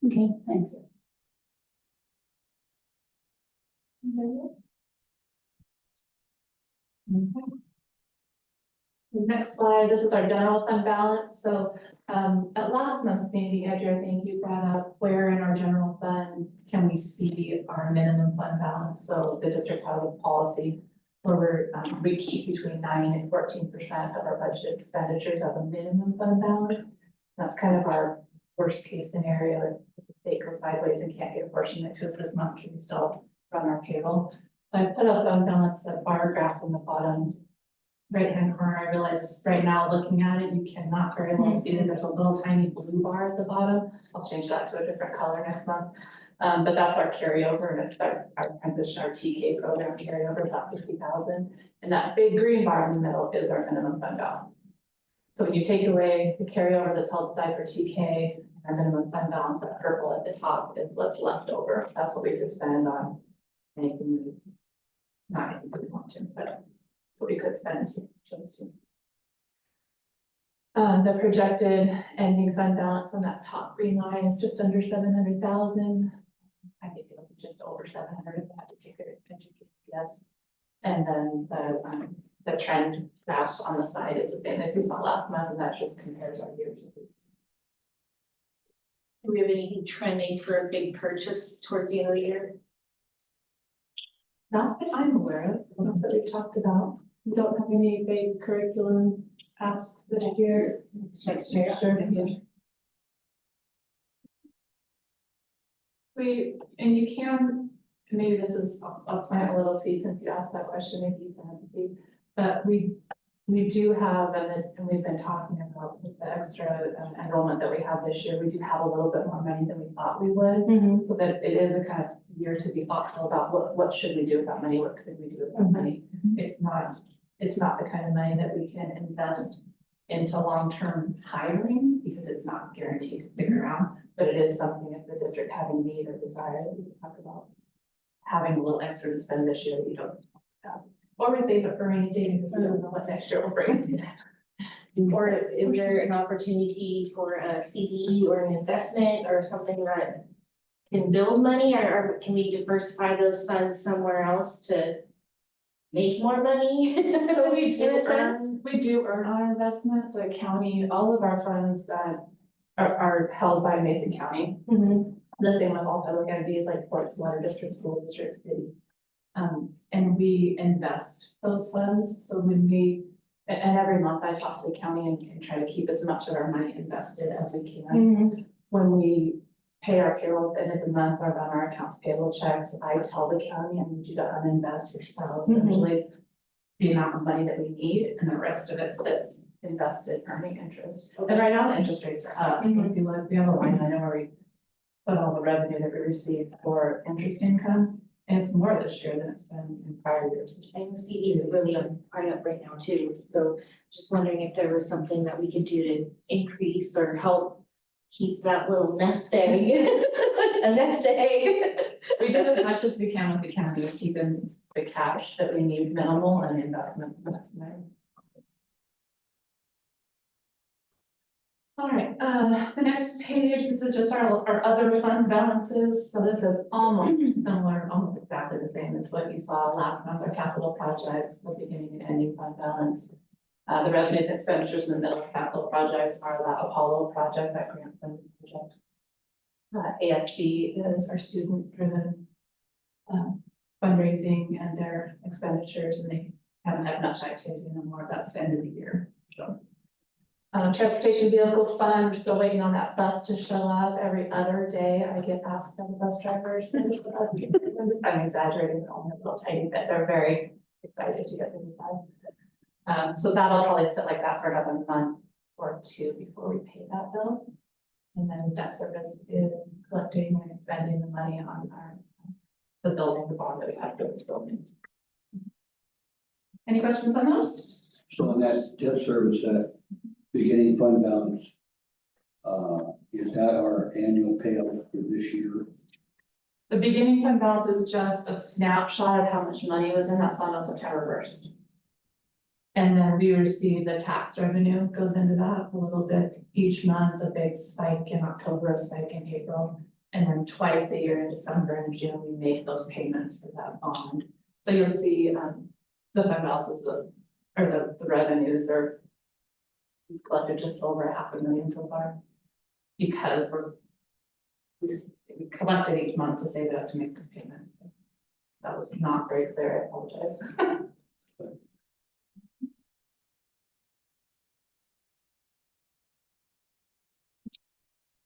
Okay, thanks. Anybody else? Okay. The next slide, this is our general fund balance. So at last month's meeting, Edgar, I think you brought up where in our general fund can we see our minimum fund balance? So the district has a policy where we keep between 9 and 14% of our budgeted expenditures as a minimum fund balance. That's kind of our worst case scenario. If the state goes sideways and can't get apportionment to us this month, can we still run our payroll. So I put a fund balance, that bar graph in the bottom right-hand corner. I realize right now, looking at it, you cannot very well see that there's a little tiny blue bar at the bottom. I'll change that to a different color next month. But that's our carryover, and it's our transition, our TK program carryover, about 50,000. And that big green bar in the middle is our minimum fund balance. So when you take away the carryover that's held aside for TK, our minimum fund balance, that purple at the top is what's left over. That's what we could spend on anything we, not anything we want to, but that's what we could spend if we chose to. The projected ending fund balance on that top green line is just under 700,000. I think it'll be just over 700 if I had to take it, yes. And then the trend graph on the side is the same as we saw last month, and that just compares our years. Do we have anything trending for a big purchase towards the end of the year? Not that I'm aware of, not that we've talked about. We don't have any big curriculum asks this year. Next year. Sure, yeah. And you can, maybe this is, I'll plant a little seed since you asked that question, maybe you can have a seed. But we do have, and we've been talking about with the extra enrollment that we have this year, we do have a little bit more money than we thought we would. So that it is a kind of year to be thoughtful about what should we do with that money, what could we do with that money. It's not the kind of money that we can invest into long-term hiring because it's not guaranteed to stick around, but it is something if the district having need or desire that we can talk about having a little extra to spend this year that you don't have. Or we save it for rainy day because we don't know what next year will bring. Or is there an opportunity for a CD or an investment or something that can build money, or can we diversify those funds somewhere else to make more money? So we In a do sense? earn our investments, so county, all of our funds that are held by Mason County. The same with all public entities like ports, water districts, school districts, cities. And we invest those funds, so when we, and every month I talk to the county and try to keep as much of our money invested as we can. When we pay our payroll at the end of the month or run our accounts payable checks, I tell the county, I need you to uninvest yourselves, essentially the amount of money that we need, and the rest of it sits invested earning interest. And right now the interest rates are up, so if you look, we have a line item where we put all the revenue that we receive for interest income, and it's more this year than it's been in prior years. I know CDs are really up right now too, so just wondering if there was something that we could do to increase or help keep that little nest egg, a nest egg. We do as much as we can with the county, keeping the cash that we need minimal and investments maximum. All right, the next page, this is just our other fund balances. So this is almost similar, almost exactly the same as what you saw last month, our capital projects, the beginning and ending fund balance. The revenues and expenditures in the middle of capital projects are that Apollo project, that grant funded project. ASB is our student driven fundraising and their expenditures, and they haven't had much activity no more. That's the end of the year, so. Transportation vehicle fund, we're still waiting on that bus to show up. Every other day I get asked by the bus drivers. I'm exaggerating, but only a little tiny bit. They're very excited to get the new bus. So that'll probably sit like that for another month or two before we pay that bill. And then debt service is collecting and spending the money on the building, the bond that we have for this building. Any questions on those? So on that debt service, that beginning fund balance, is that our annual payout for this year? The beginning fund balance is just a snapshot of how much money was in that fund on September 1st. And then we receive the tax revenue goes into that a little bit each month, a big spike in October, a spike in April. And then twice a year in December and June, we make those payments for that bond. So you'll see the fund balances or the revenues are we've collected just over $500,000 so far. Because we collected each month to save it up to make this payment. That was not very clear, I apologize.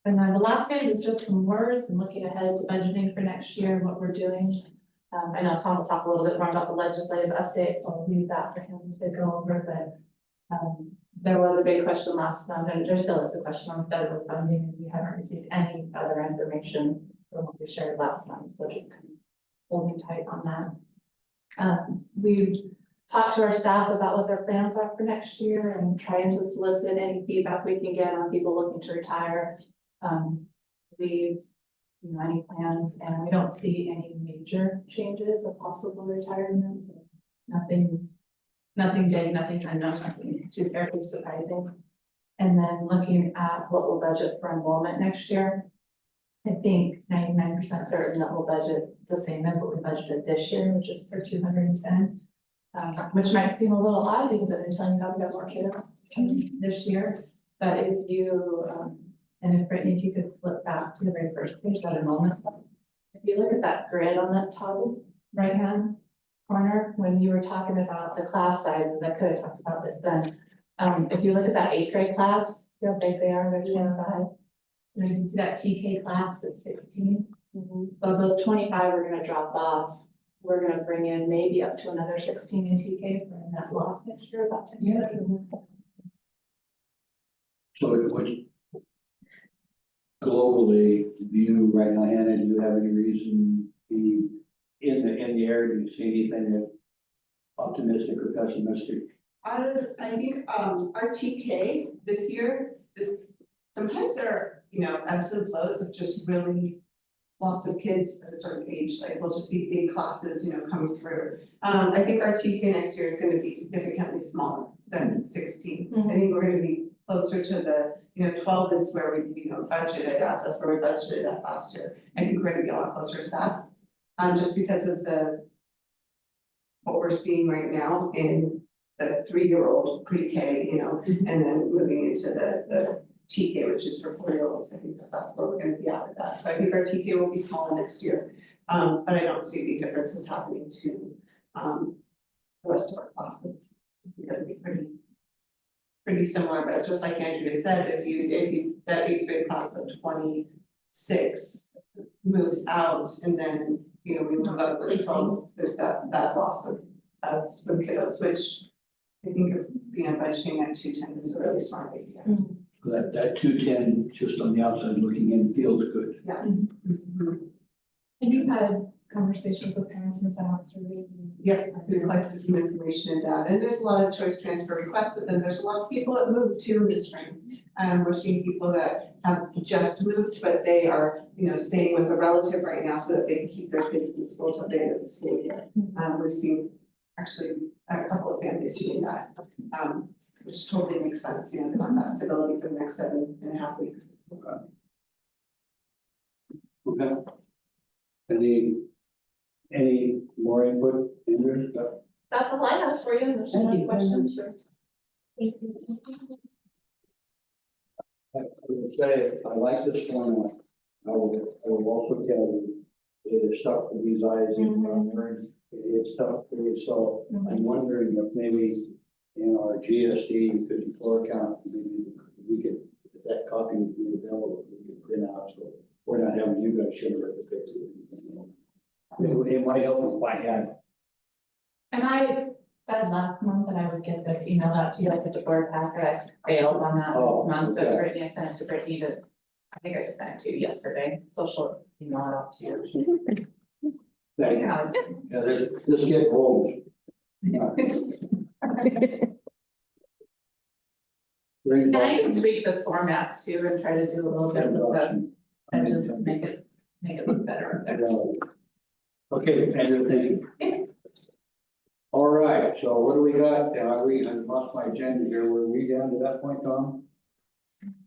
And then the last page is just some words and looking ahead to budgeting for next year, what we're doing. I know Tom will talk a little bit more about the legislative updates, so I'll leave that for him to go over, but there was a big question last month, and there still is a question on federal funding, and we haven't received any other information from what we shared last month, so just kind of holding tight on that. We've talked to our staff about what their plans are for next year and trying to solicit any feedback we can get on people looking to retire. We've, you know, any plans, and we don't see any major changes of possible retirement. Nothing big, nothing unknown, nothing too terribly surprising. And then looking at what we'll budget for enrollment next year, I think 99% certain that we'll budget the same as what we budgeted this year, which is for 210. Which might seem a little odd because I've been telling you how we got more kiddos this year. But if you, and if Brittany, if you could flip back to the very first page, that enrollment stuff. If you look at that grid on that top right-hand corner, when you were talking about the class sizes, I could have talked about this then. If you look at that 8th grade class, see how big they are, they're 25. And you can see that TK class at 16. So those 25 are gonna drop off. We're gonna bring in maybe up to another 16 in TK for that loss next year, about 10 years. So it would globally view right now, Hannah, do you have any reason to be in the air? Do you see anything that optimistic or pessimistic? I think, our TK this year, sometimes there are, you know, ebbs and flows of just really lots of kids at a certain age, like we'll just see big classes, you know, coming through. I think our TK next year is gonna be significantly smaller than 16. I think we're gonna be closer to the, you know, 12 is where we, you know, budgeted at, that's where we budgeted at last year. I think we're gonna be a lot closer to that. Just because of what we're seeing right now in the 3-year-old pre-K, you know, and then moving into the TK, which is for 4-year-olds, I think that's where we're gonna be at with that. So I think our TK will be smaller next year, but I don't see any differences happening to the rest of our classes. It's gonna be pretty similar, but just like Andrea said, if you that 8th grade class of 26 moves out, and then you know we move up to 12, there's that loss of some kiddos, which I think of budgeting at 210 is a really smart idea. That 210, just on the outside looking in, feels good. Yeah. And you've had conversations with parents and sent out surveys and. Yeah, we collected some information and data, and there's a lot of choice transfer requests, and then there's a lot of people that moved too in the spring. We're seeing people that have just moved, but they are, you know, staying with a relative right now so that they can keep their kids in school till the end of the school year. We've seen actually a couple of families doing that, which totally makes sense, you know, they want that stability for the next 7.5 weeks. Okay. Any more input, Andrew? That's all I have for you, unless you have any questions. I would say, I like this one. I will also tell you, it is tough for these eyes, it's tough for you, so I'm wondering if maybe in our GSD 54 account, maybe we could, if that copy would be available, we could print out, so we're not having you guys share it to fix it. It might help if I had. And I said last month that I would get this email out to you, like with the board pack, I failed on that this month, but Brittany, I sent it to Brittany to, I think I just sent it to you yesterday, so she'll email it out to you. Thank you. Yeah, this get old. And I can tweak the format too and try to do a little bit with the, and just make it look better. Okay, Andrew, thank you. All right, so what do we got? I lost my agenda here. Were we down to that point, Tom?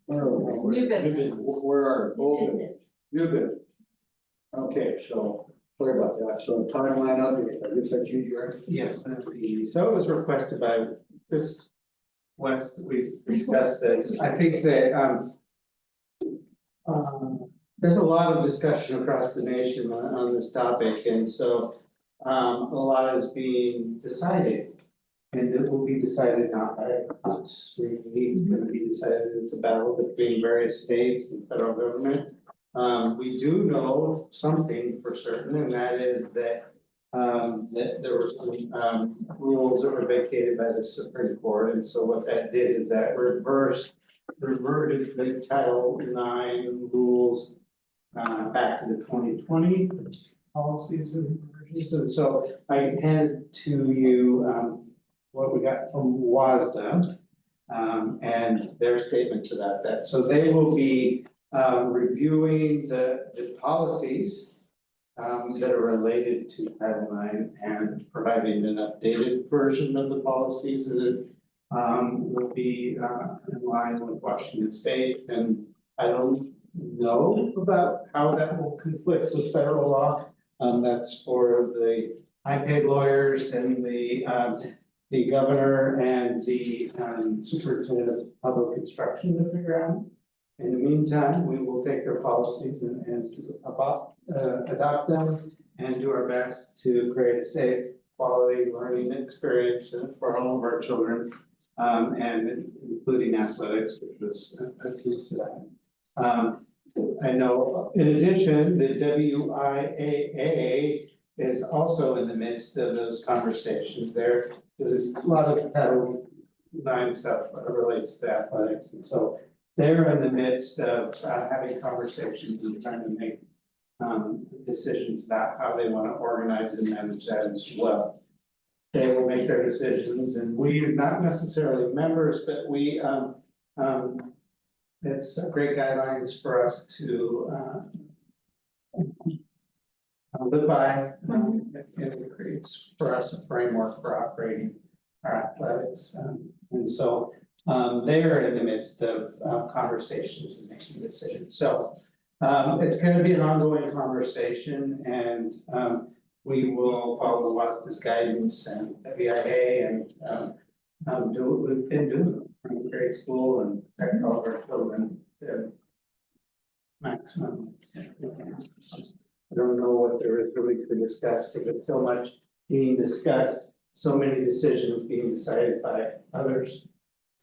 New business. Where are, new business. Okay, so, sorry about that. So timeline update, I guess that's you, Jerry. Yes, so it was requested by this, once we discussed this, I think that, there's a lot of discussion across the nation on this topic, and so, a lot is being decided. And it will be decided not by us, it's gonna be decided, it's a battle between various states and federal government. We do know something for certain, and that is that that there were some, rules that were vacated by the Supreme Court, and so what that did is that reverted the Title IX rules back to the 2020 policies and provisions. And so I handed to you what we got from WASDA and their statement to that. So they will be reviewing the policies that are related to Title IX and providing an updated version of the policies that will be in line with Washington State. And I don't know about how that will conflict with federal law. That's for the high-paid lawyers and the governor and the superintendent of public instruction to figure out. In the meantime, we will take their policies and adopt them and do our best to create a safe, quality learning experience for all of our children, and including athletics, which was a piece of that. I know, in addition, the WIAA is also in the midst of those conversations. There's a lot of Title IX stuff that relates to athletics, and so they're in the midst of having conversations and trying to make decisions about how they want to organize and manage that as well. They will make their decisions, and we are not necessarily members, but we it's great guidelines for us to live by. And it creates for us a framework for operating our athletics, and so they are in the midst of conversations and making decisions. So it's going to be an ongoing conversation, and we will follow WASDA's guidance and WIA and do what we've been doing from grade school and protect all of our children to maximum extent. I don't know what there is really to discuss because there's so much being discussed, so many decisions being decided by others.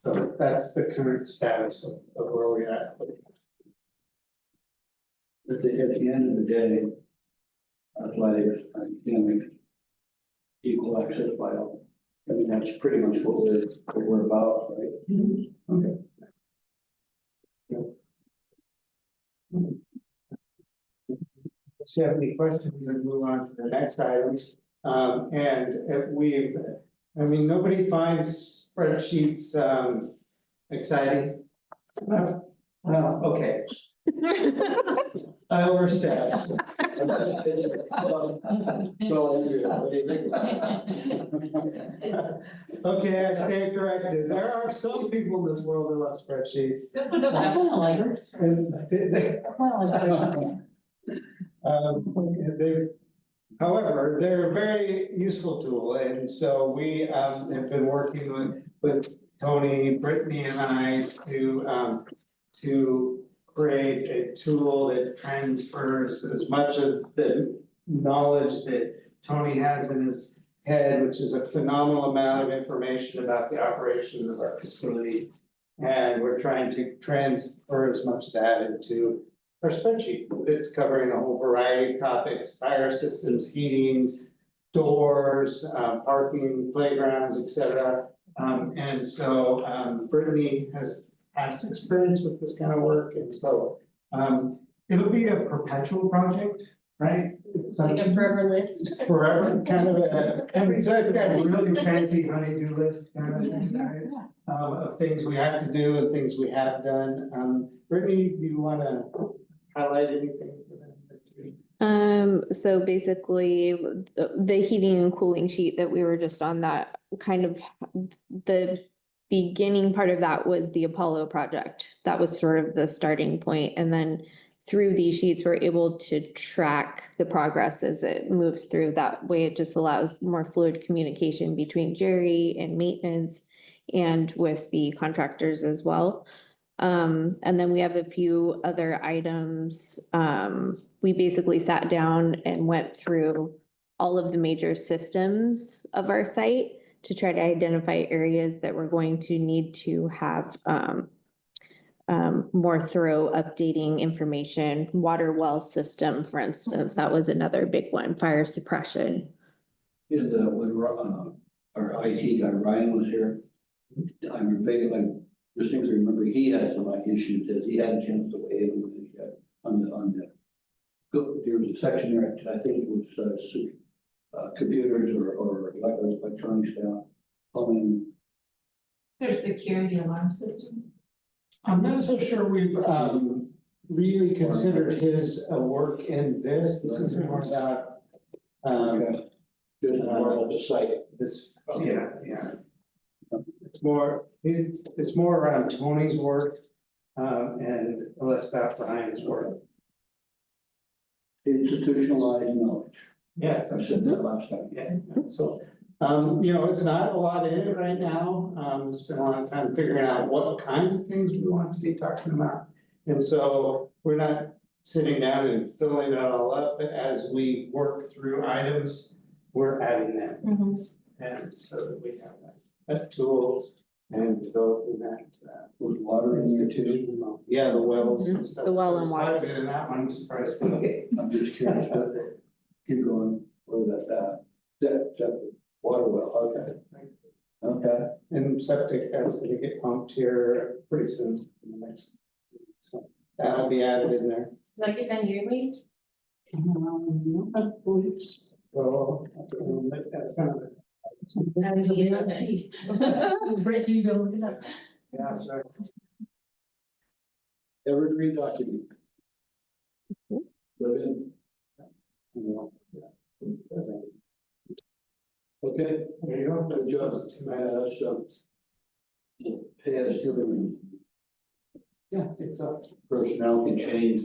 So that's the current status of where we're at. At the end of the day, athletics, academic, equal access by all. I mean, that's pretty much what we're about, right? Okay. If you have any questions, then move on to the next items. I mean, nobody finds spreadsheets exciting. Well, okay. I overstepped. So, what do you think about that? Okay, I stand corrected. There are some people in this world that love spreadsheets. This one doesn't I have. kind of like her. However, they're a very useful tool, and so we have been working with Tony, Brittany, and I to create a tool that transfers as much of the knowledge that Tony has in his head, which is a phenomenal amount of information about the operations of our facility. And we're trying to transfer as much of that into our spreadsheet. It's covering a whole variety of topics: fire systems, heating, doors, parking, playgrounds, etc. And so Brittany has past experience with this kind of work, and so it'll be a perpetual project, right? It's Like a forever list. forever, kind of it's like a really fancy honey-do list kind of thing, right? Of things we have to do and things we have done. Brittany, do you want to highlight anything? So basically, the heating and cooling sheet that we were just on, that kind of the beginning part of that was the Apollo project. That was sort of the starting point, and then through these sheets, we're able to track the progress as it moves through. That way, it just allows more fluid communication between Jerry and maintenance and with the contractors as well. And then we have a few other items. We basically sat down and went through all of the major systems of our site to try to identify areas that we're going to need to have more thorough updating information. Water well system, for instance, that was another big one. Fire suppression, in the, when, our IT guy Ryan was here, I'm big, like, just seems to remember he had some like issues that he had a chance to weigh in on the, there was a section there, I think it was, computers or electronic stuff, plumbing. There's security alarm systems. I'm not so sure we've, really considered his, work in this. This is more about, Just more about the site. this, yeah. It's more, it's more around Tony's work, and less about Brian's work. Institutionalized knowledge. Yes, I said that last time. Yeah, so, it's not a lot in it right now. We spent a lot of time figuring out what kinds of things we want to be talking about. And so we're not sitting down and filling it all up, but as we work through items, we're adding them. And so that we have that tool and developing that. Was water in there too? Yeah, the wells and stuff. The well and There's quite a water. bit in that one, surprisingly. I'm just curious, but keep going, where that water well, okay. And septic, that's gonna get pumped here pretty soon in the next. So that'll be added in there. Does that get done yearly? I believe so. That's kind of. Brittany, go look it up. Yeah, that's right. Evergreen document. Live in. Okay. There you go. Good job. Pay as to the Yeah, it's up. personnel can change.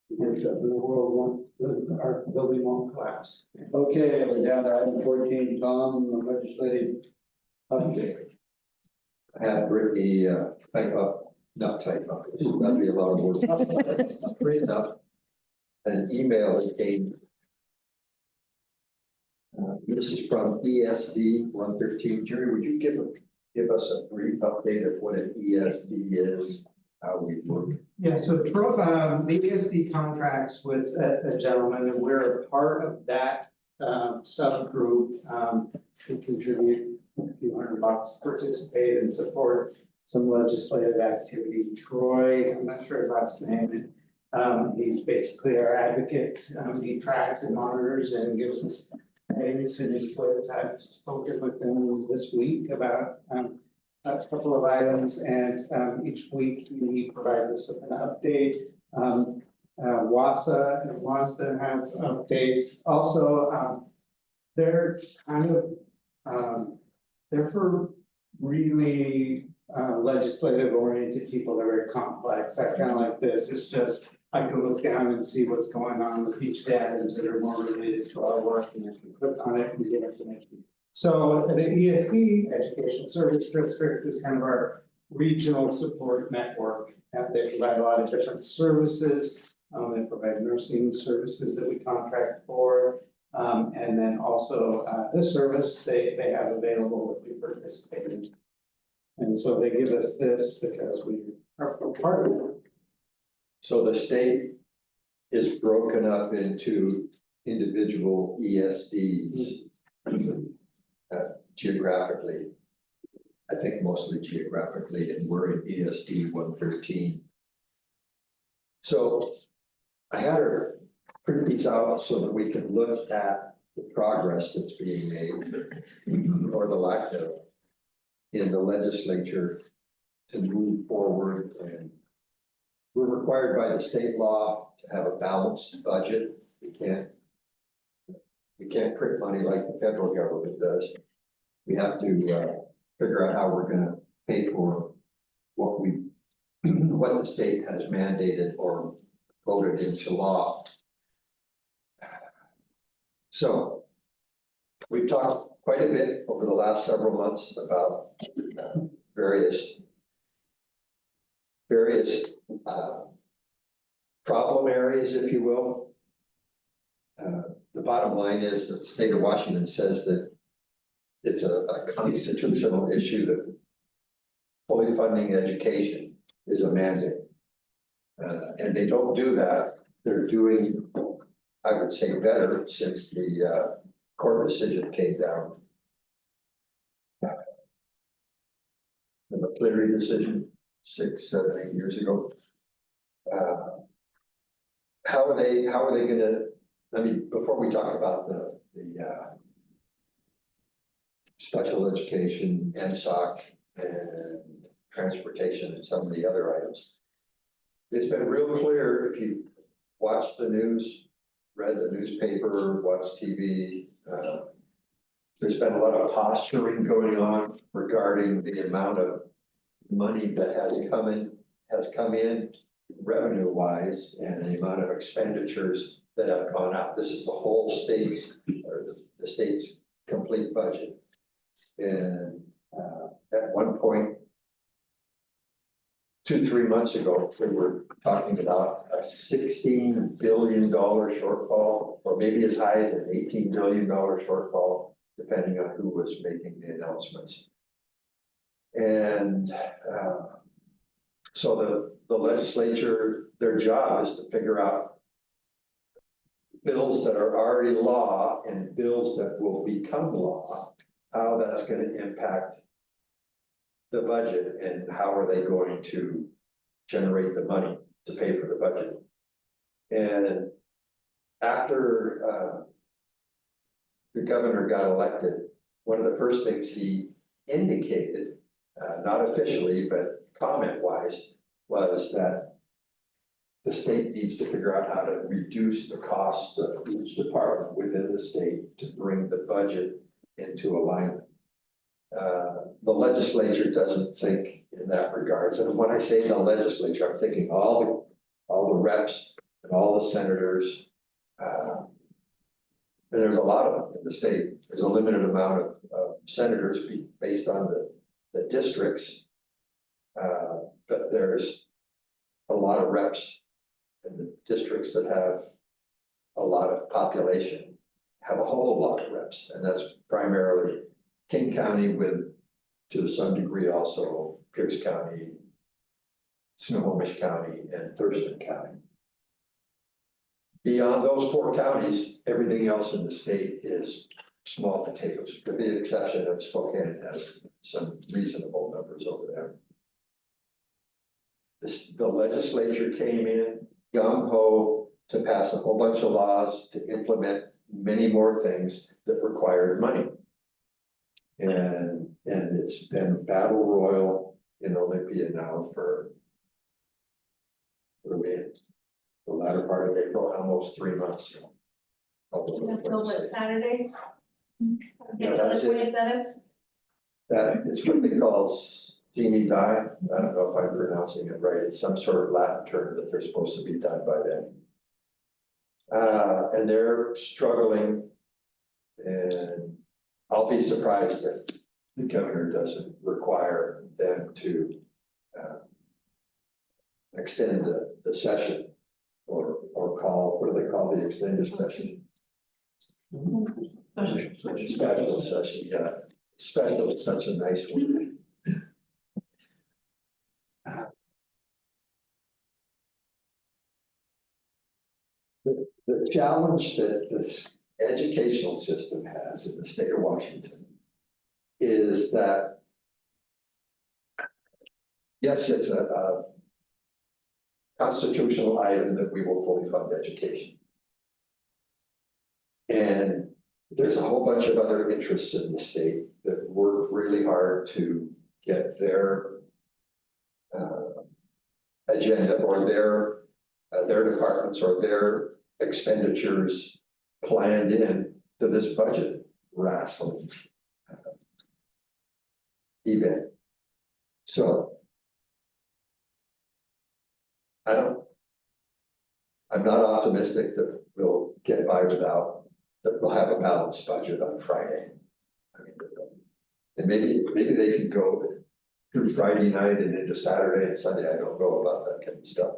The world won't, our building won't collapse. Okay, we're down to item 14, Tom, legislative update. I had Brittany, not type up, that'd be a lot of work. Written up an email that came. This is from ESD 113. Jerry, would you give us a brief update of what an ESD is, how we work? Yeah, so the ESD contracts with a gentleman, and we're a part of that subgroup. We contribute a few $100, participate and support some legislative activity. Troy, I'm not sure his last name, he's basically our advocate. He tracks and monitors and gives us guidance and input. I've spoken with him this week about a couple of items, and each week he provides us with an update. WASA and WASDA have updates. Also, they're kind of, they're for really legislative oriented people. They're very complex. I kind of like this. It's just, I can look down and see what's going on with each items that are more related to our work, and I can click on it and get information. So the ESD, Education Service District, is kind of our regional support network. And they provide a lot of different services. They provide nursing services that we contract for. And then also this service they have available that we participate in. And so they give us this because we are part of it. So the state is broken up into individual ESDs. Geographically, I think mostly geographically, and we're in ESD 113. So I had her print these out so that we can look at the progress that's being made, or the lack of, in the legislature to move forward. And we're required by the state law to have a balanced budget. We can't print money like the federal government does. We have to figure out how we're gonna pay for what the state has mandated or voted into law. So we've talked quite a bit over the last several months about various problem areas, if you will. The bottom line is that the state of Washington says that it's a constitutional issue that fully funding education is a mandate. And they don't do that. They're doing, I would say, better since the court decision came down. The McCleary decision, 6, 7, 8 years ago. How are they gonna, I mean, before we talk about the special education, MSOC, and transportation and some of the other items. It's been real clear if you watch the news, read the newspaper, watch TV, there's been a lot of posturing going on regarding the amount of money that has come in revenue wise and the amount of expenditures that have gone up. This is the whole state's, or the state's complete budget. And at one point, 2-3 months ago, we were talking about a $16 billion shortfall, or maybe as high as an $18 billion shortfall, depending on who was making the announcements. And so the legislature, their job is to figure out bills that are already law and bills that will become law, how that's going to impact the budget and how are they going to generate the money to pay for the budget. And after the governor got elected, one of the first things he indicated, not officially, but comment-wise, was that the state needs to figure out how to reduce the costs of each department within the state to bring the budget into alignment. The legislature doesn't think in that regards. And when I say the legislature, I'm thinking all the reps and all the senators. And there's a lot of them in the state. There's a limited amount of senators based on the districts. But there's a lot of reps in the districts that have a lot of population, have a whole lot of reps. And that's primarily King County with, to some degree, also Pierce County, Snohomish County, and Thurston County. Beyond those 4 counties, everything else in the state is small potatoes, with the exception of Spokane has some reasonable numbers over there. The legislature came in gung-ho to pass a whole bunch of laws to implement many more things that required money. And it's been battle royal in Olympia now for the latter part of April, almost 3 months. Until what, Saturday? Yeah, Until that's the it. 27th? That is what they call sine die. I don't know if I'm pronouncing it right. It's some sort of Latin term that they're supposed to be done by then. And they're struggling, and I'll be surprised if the governor doesn't require them to extend the session or call, what do they call the extended session? Special session, yeah. Special is such a nice word. The challenge that this educational system has in the state of Washington is that, yes, it's a constitutional item that we will fully fund education. And there's a whole bunch of other interests in the state that work really hard to get their agenda or their departments or their expenditures planned in to this budget wrestling event. So I'm not optimistic that we'll get by without, that we'll have a balanced budget on Friday. I mean, and maybe they can go through Friday night and into Saturday and Sunday. I don't know about that kind of stuff.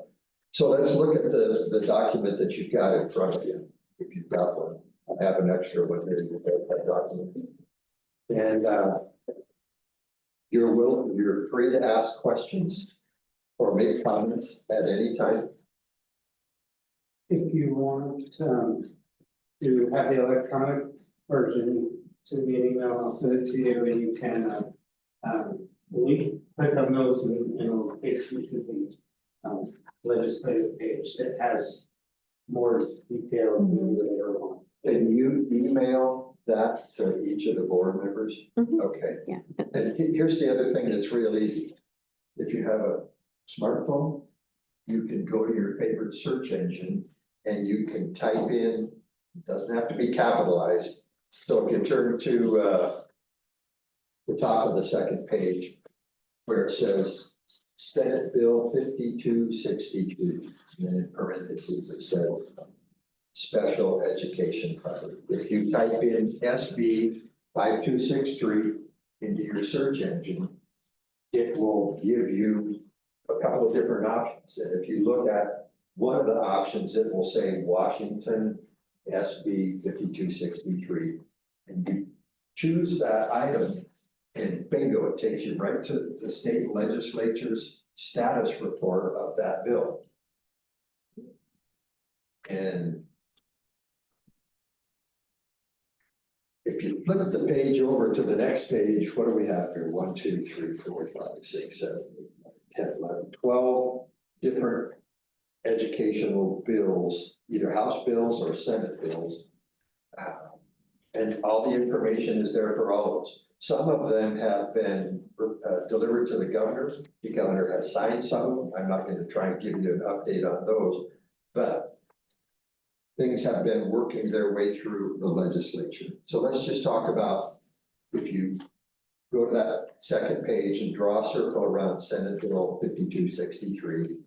So let's look at the document that you've got in front of you. If you've got one, I have an extra one here. You have that document. And you're free to ask questions or make comments at any time. If you want to have the electronic version, send me an email, I'll send it to you, and you can, click on those and it'll take you to the, legislative page that has more details than you would ever want. Can you email that to each of the board members? Mhm. Okay. Yeah. And here's the other thing that's real easy. If you have a smartphone, you can go to your favorite search engine and you can type in, it doesn't have to be capitalized. So if you turn to the top of the second page where it says Senate Bill 5262, and then in parentheses it says special education project. If you type in SB 5263 into your search engine, it will give you a couple of different options. And if you look at one of the options, it will say Washington SB 5263. And you choose that item and bingo, it takes you right to the state legislature's status report of that bill. And if you flip the page over to the next page, what do we have here? 1, 2, 3, 4, 5, 6, 7, 8, 9, 10, 11, 12 different educational bills, either House bills or Senate bills. And all the information is there for all of us. Some of them have been delivered to the governor. The governor has signed some of them. I'm not going to try and give you an update on those, but things have been working their way through the legislature. So let's just talk about, if you go to that second page and draw a circle around Senate Bill 5263,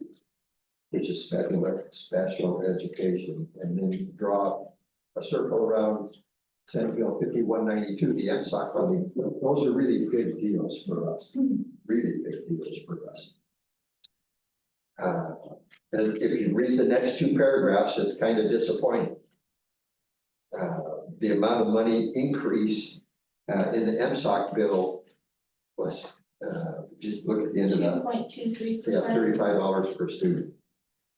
which is special education, and then draw a circle around Senate Bill 5192, the MSOC funding. Those are really big deals for us, really big deals for us. And if you read the next two paragraphs, it's kind of disappointing. The amount of money increase in the MSOC bill was, just look at the end of that. 2.23%. Yeah, $35 per student,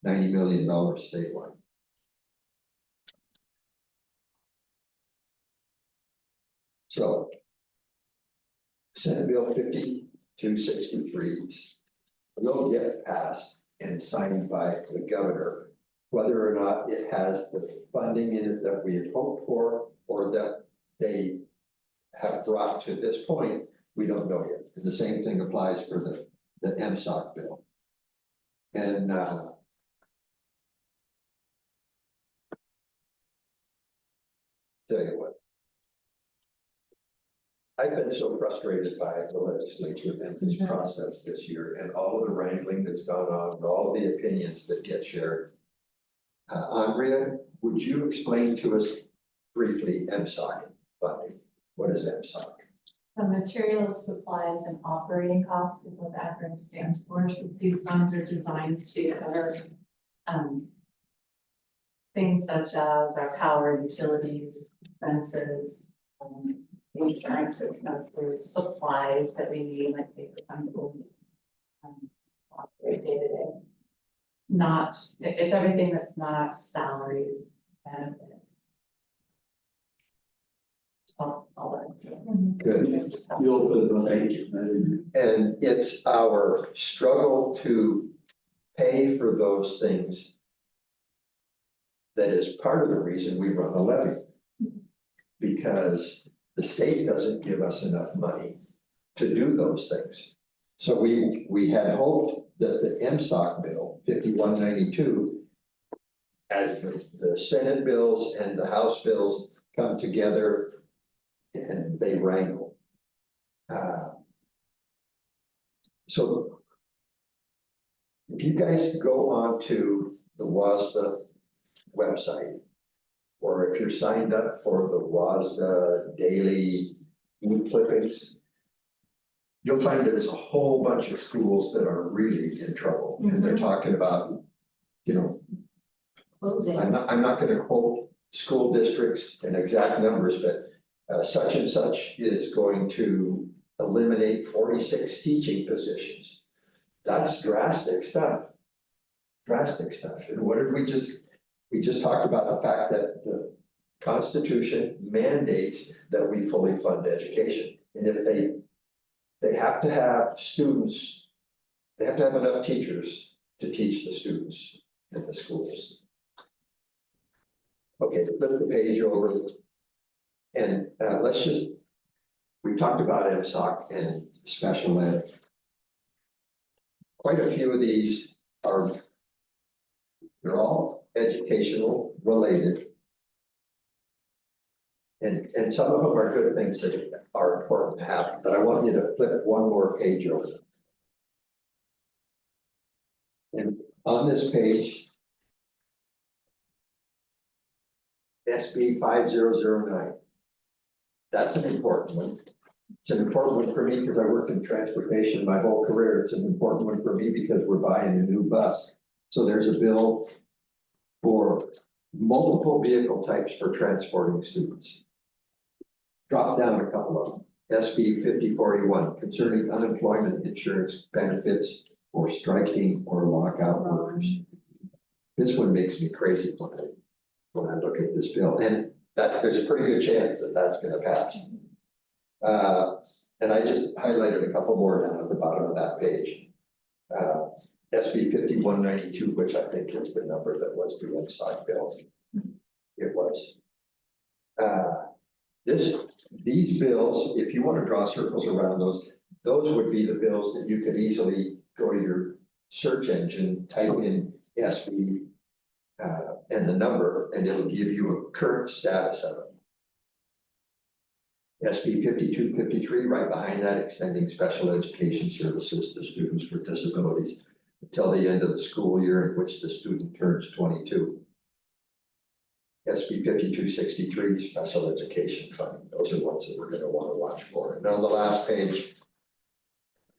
$90 million statewide. So Senate Bill 5263 will get passed and signed by the governor, whether or not it has the funding in it that we had hoped for, or that they have brought to this point, we don't know yet. And the same thing applies for the MSOC bill. And tell you what, I've been so frustrated by the legislature and this process this year, and all of the wrangling that's gone on, and all of the opinions that get shared. Andrea, would you explain to us briefly MSOC funding? What is MSOC? So materials, supplies, and operating costs is what the acronym stands for. So these funds are designed to cover things such as our power, utilities, expenses, insurance expenses, supplies that we need, like paper pencils, operate day to day. Not, it's everything that's not salaries, benefits. All that. Good. You'll put it on, thank you. And it's our struggle to pay for those things that is part of the reason we run a levy. Because the state doesn't give us enough money to do those things. So we had hoped that the MSOC bill 5192, as the Senate bills and the House bills come together and they wrangle. So if you guys go on to the WASDA website, or if you're signed up for the WASDA daily e-clippings, you'll find there's a whole bunch of schools that are really in trouble. And they're talking about, you know, Closing. I'm not gonna quote school districts and exact numbers, but such and such is going to eliminate 46 teaching positions. That's drastic stuff. Drastic stuff. And what did we just talked about the fact that the Constitution mandates that we fully fund education. And if they have to have students, they have to have enough teachers to teach the students in the schools. Okay, flip the page over. And we talked about MSOC and special ed. Quite a few of these they're all educational related. And some of them are good things that are important to have, but I want you to flip one more page over. And on this page, SB 5009. That's an important one. It's an important one for me because I worked in transportation my whole career. It's an important one for me because we're buying a new bus. So there's a bill for multiple vehicle types for transporting students. Drop down a couple of them. SB 5041 concerning unemployment insurance benefits for striking or lockout workers. This one makes me crazy when I look at this bill, and that there's a pretty good chance that that's going to pass. And I just highlighted a couple more down at the bottom of that page. SB 5192, which I think is the number that was the website bill. It was. These bills, if you want to draw circles around those would be the bills that you could easily go to your search engine, type in SB and the number, and it'll give you a current status of it. SB 5253, right behind that, extending special education services to students with disabilities until the end of the school year in which the student turns 22. SB 5263, special education fund. Those are ones that we're going to want to watch for. And on the last page,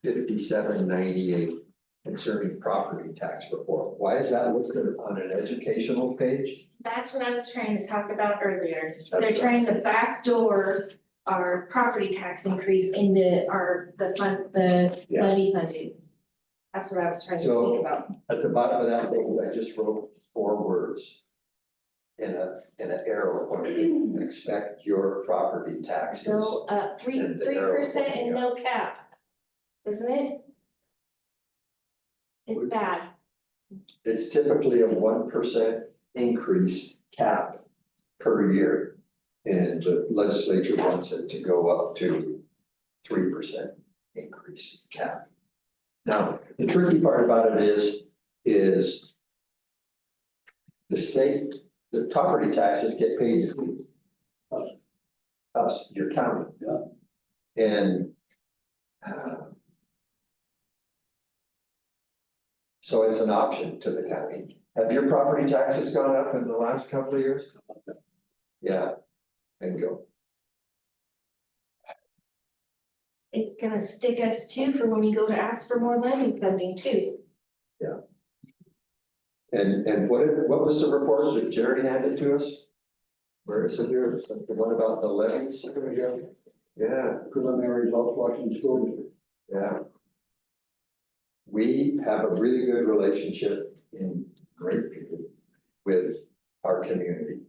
5798, concerning property tax reform. Why is that listed on an educational page? That's what I was trying to talk about earlier. That's They're trying to backdoor our property tax increase into the Yeah. levy funding. That's what I was trying to think about. At the bottom of that page, I just wrote 4 words in an arrow pointing, expect your property taxes. Go up 3% and no cap, isn't it? It's bad. It's typically a 1% increase cap per year. And the legislature wants it to go up to 3% increase cap. Now, the tricky part about it is the state, the property taxes get paid to us, your county. And so it's an option to the county. Have your property taxes gone up in the last couple of years? Yeah, bingo. It's gonna stick us too for when we go to ask for more levy funding too. And what was the report that Jerry handed to us? Where is it here? The one about the levies? Yeah, Preliminary results, Washington School District. yeah. We have a really good relationship in Grapeview with our community.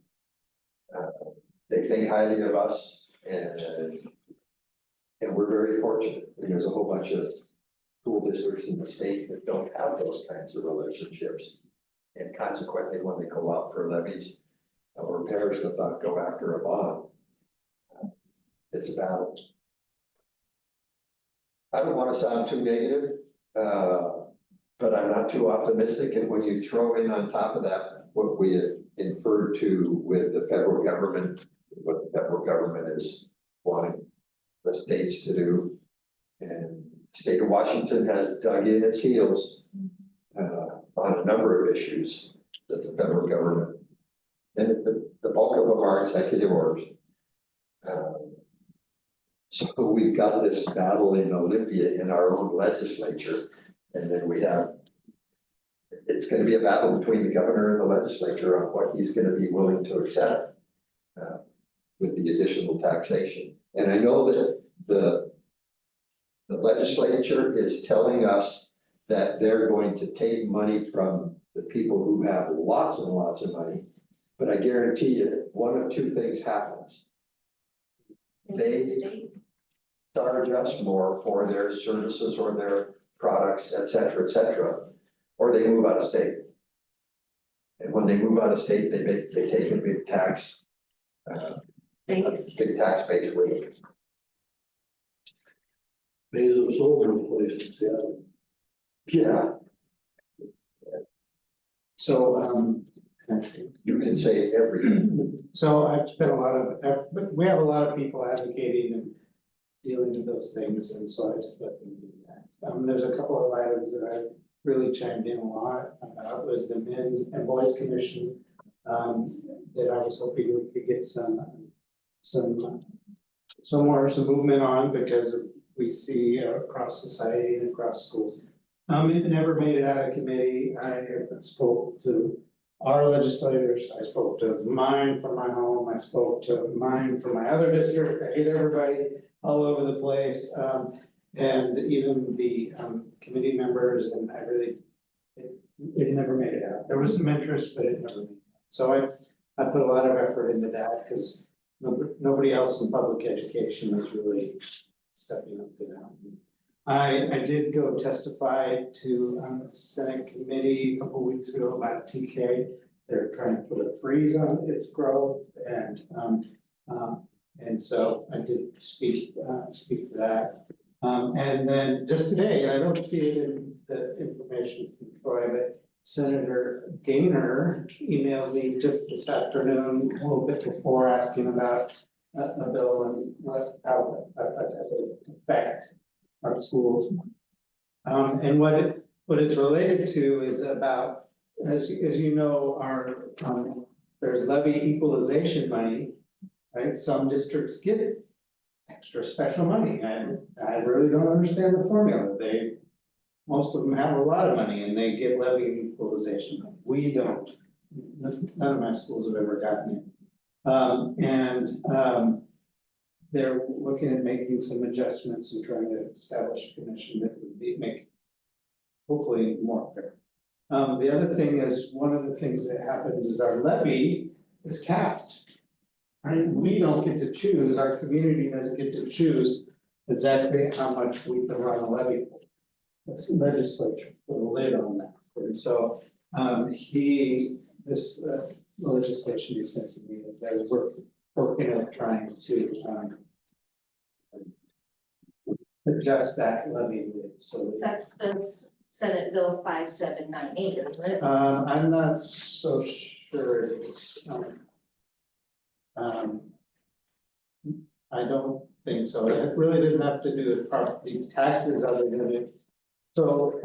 They think highly of us and we're very fortunate. There's a whole bunch of school districts in the state that don't have those kinds of relationships. And consequently, when they go out for levies or repairs that thought go after a bond, it's a battle. I don't want to sound too negative, but I'm not too optimistic. And when you throw in on top of that, what we have inferred to with the federal government, what the federal government is wanting the states to do. And the state of Washington has dug in its heels on a number of issues that the federal government, and the bulk of them are executive orders. So we've got this battle in Olympia in our own legislature, and then it's going to be a battle between the governor and the legislature on what he's going to be willing to accept with the additional taxation. And I know that the legislature is telling us that they're going to take money from the people who have lots and lots of money But I guarantee you, one of two things happens. They charge us more for their services or their products, et cetera, or they move out of state. And when they move out of state, they take a big tax. Big tax base with it. Maybe those older places, yeah. Yeah, So, you can say everything. so I've spent a lot of, but we have a lot of people advocating and dealing with those things, and so I just let them do that. There's a couple of items that I really chimed in a lot about, was the Men and Boys Commission. That I was hoping we could get some movement on, because we see across society and across schools. It never made it out of committee. I spoke to our legislators, I spoke to mine from my home, I spoke to mine from my other district, I hit everybody all over the place. And even the committee members, and I really, it never made it out. There was some interest, but it never made it out. So I put a lot of effort into that, because nobody else in public education is really stepping up to that. I did go testify to the Senate committee a couple weeks ago about TK. They're trying to put a freeze on its growth, and so I did speak to that. And then just today, and I don't see it in the information from Troy, but Senator Gaynor emailed me just this afternoon, a little bit before, asking about a bill and how it would affect our schools. And what it's related to is about, as you know, our there's levy equalization money, right? Some districts get extra special money, and I really don't understand the formula. Most of them have a lot of money and they get levy equalization money. We don't. None of my schools have ever gotten it. They're looking at making some adjustments and trying to establish a commission that would make hopefully more fair. The other thing is, one of the things that happens is our levy is capped. Right? We don't get to choose, our community doesn't get to choose exactly how much we can run a levy for. That's the legislature put a lid on that. And so this legislation he sent to me is that we're working at trying to adjust that levy lid. So That's the Senate Bill 5798, isn't it? I'm not so sure it is. I don't think so. It really doesn't have to do with property taxes other than it. So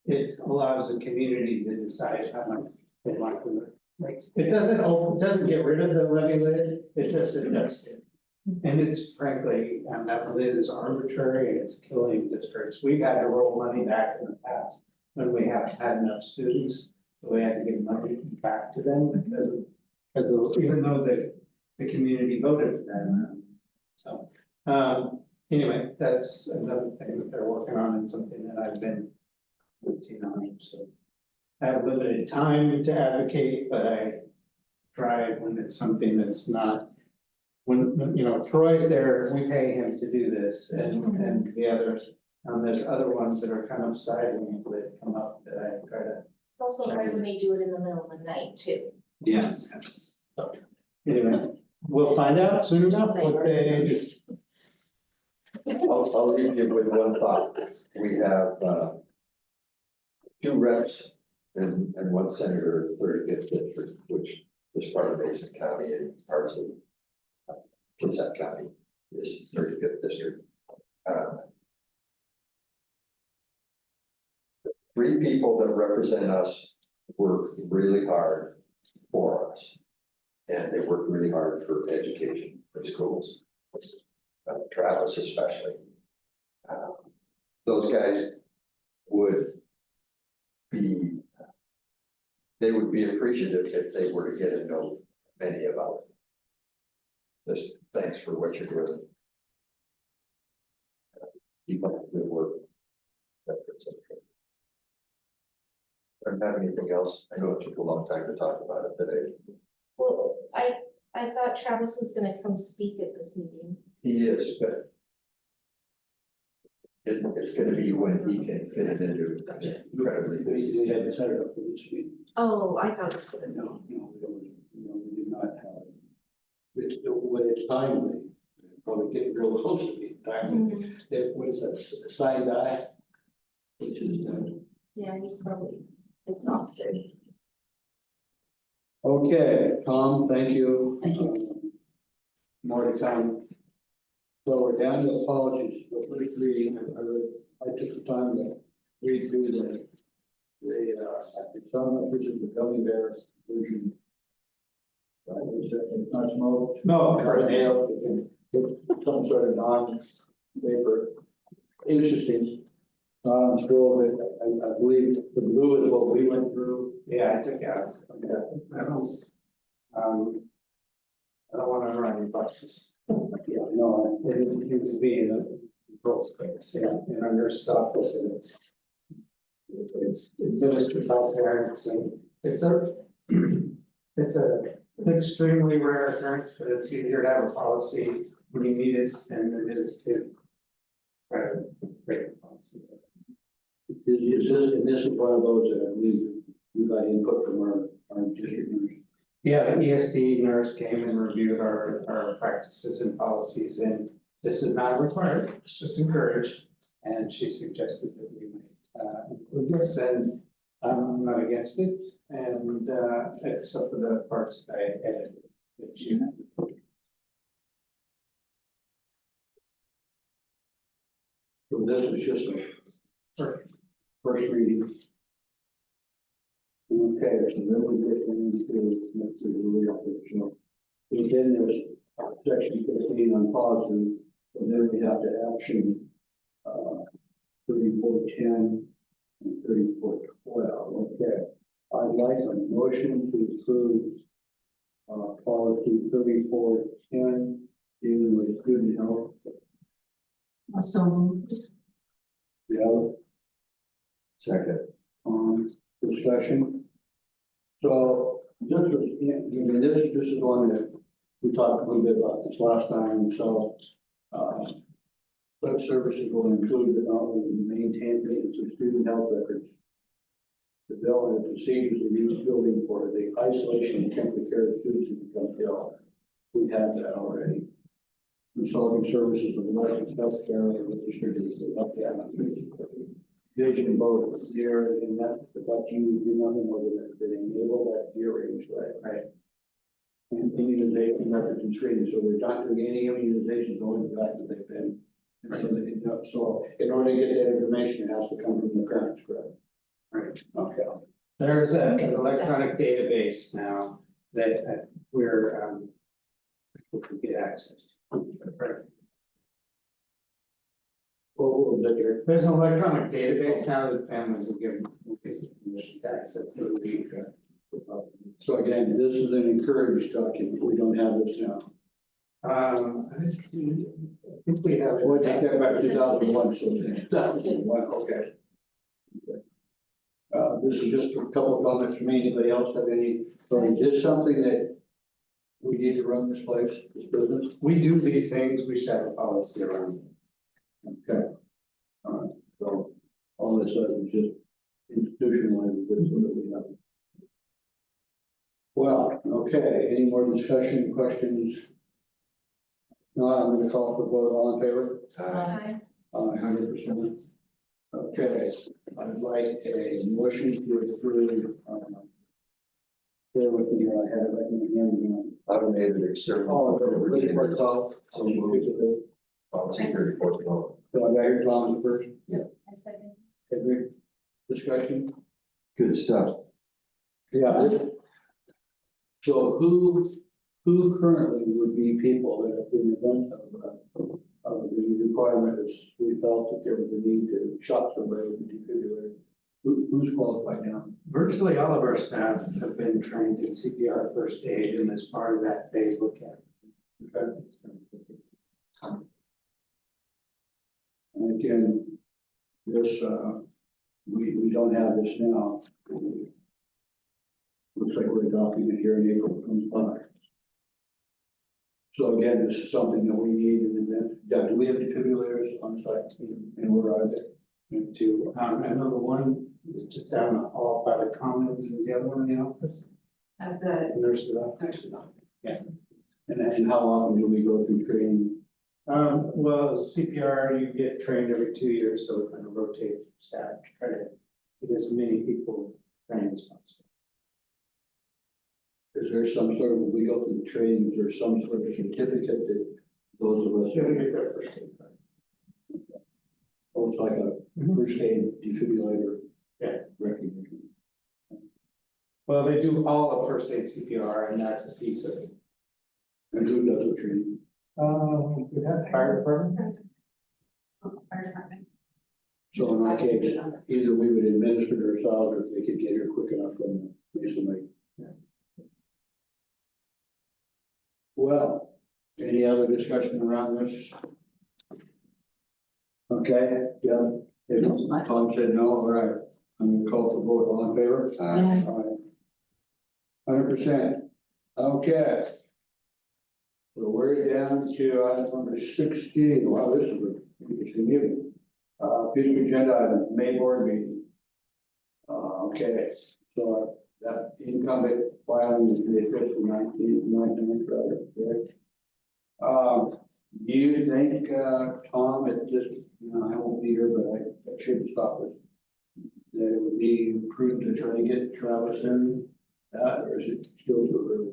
it allows the community to decide how much they want to. Like, it doesn't get rid of the levy lid, it just adjusts it. And it's frankly, that lid is arbitrary and it's killing districts. We've had to roll money back in the past when we haven't had enough students. So we had to give money back to them because even though the community voted for them. So anyway, that's another thing that they're working on and something that I've been working on. So I have limited time to advocate, but I try when it's something that's not. When you know Troy's there, we pay him to do this, and the others. There's other ones that are kind of side ones that come up that I try to. It's also hard when they do it in the middle of the night too. Yes. So, anyway, we'll find out soon enough what they do. I'll leave you with one thought. We have 2 reps and 1 senator in 35th district, which is part of Mason County and parts of Kitsap County is 35th district. 3 people that represent us work really hard for us. And they work really hard for education, for schools. Travis especially. Those guys would be appreciative if they were to get to know many about it. Just thanks for what you're doing. Keep up the good work. Don't have anything else. I know it took a long time to talk about it today. Well, I thought Travis was gonna come speak at this meeting. He is, but it's gonna be when he can fit it into incredibly busy. We had set it up for this week. Oh, I thought it was. No, we did not have. When it's timely, probably getting real close to being timely. What is that, side eye? Which is, Yeah, he's probably exhausted. okay, Tom, thank you. Thank you. More to come. So we're down to apologies, the first reading, I took the time to read through the some, which is the gummy bear version. Right, it's not smoked. No, It's some sort of non-vapor. Interesting. Not on scroll, but I believe the blue is what we went through. yeah, I took out, I don't wanna run any buses. Yeah, no, It needs to be in a control space, yeah, in a nurse office, and it's administered by parents, and it's a extremely rare occurrence, but it's easier to have a policy when you need it, and it is to great policy. This is one of those that we got input from our district nurse. Yeah, the ESD nurse came and reviewed our practices and policies, and this is not required, it's just encouraged. And she suggested that we might include this, and I'm not against it, and except for the parts I edited. That she had. So this is just a first reading. Okay, so then we get into, let's see, where we are, so. Then there's section 15 on policy, and then we have the action, 3410 and 3412, okay. I'd like a motion to approve, policy 3410, dealing with student health. So, Yeah, Second. Discussion. So this was, I mean, this is one that we talked a little bit about this last time, so, such services will include the maintain maintenance of student health records, development of procedures of use building for the isolation and temporary care of students who become ill. We have that already. Consulting services of licensed healthcare and distributors of healthcare. Vision both here and that, but you nothing more than that enable that gear range, right? And immunization records and screening, so we're not doing any immunization going back that they've been. So in order to get that information, it has to come from the parents, correct? Right. Okay. There's an electronic database now that we can get access to. There's an electronic database now that families will give permission to access to. So again, this is an encouraged document, we don't have this now. I think we have. We'll take that back to 2001, so 2001, okay. This is just a couple of comments from me. Anybody else have any, so is this something that we need to run this place, this business? We do these things, we should have a policy around it. Okay. All right, so all this is just institutionalized this so that we have. Well, okay, any more discussion, questions? No, I'm gonna call for vote, all in favor? Aye. 100%. Okay, I'd like a motion to approve, bear with me, I have it right in my hand. Automated external. So moved. Policy 3412. So I got your Tom first. I second. Every discussion? Good stuff. Yeah. So who currently would be people that in the event of the requirement is, we felt that there was a need to shop somebody with a defibrillator? Who's qualified now? Virtually all of our staff have been trained in CPR first aid, and as part of that, they look at. And again, this, we don't have this now. Looks like we're adopting it here in April 25. So again, this is something that we need in the event. Yeah, do we have defibrillators on site and where are they? And to, I know the one is just down the hall by the commons, is the other one in the office? At the, Nurse's office. there's not. and how often do we go through training? Well, CPR, you get trained every 2 years, so we kind of rotate staff to try to get as many people trained as possible. Is there some sort of, when we go through the training, is there some sort of certificate that those of us? So they get their first aid card. Oh, it's like a first aid defibrillator. Yeah. Recognition. Well, they do all of first aid CPR, and that's a piece of it. And who does the training? We have fire department. Fire department. So in our case, either we would administer it ourselves, or they could get here quick enough from the Mason Lake. Well, any other discussion around this? Okay, yeah, if Tom said no, all right, I'm gonna call for vote, all in favor? Aye. 100%, okay. So we're down to item number 16, wow, this is an interesting meeting. Future agenda item, May board meeting. Okay, so that incumbent filing is May 5th, 19th, rather, correct? Do you think, Tom, at this, I won't be here, but I shouldn't stop it. That it would be prudent to try to get Travis in, or is it still too early?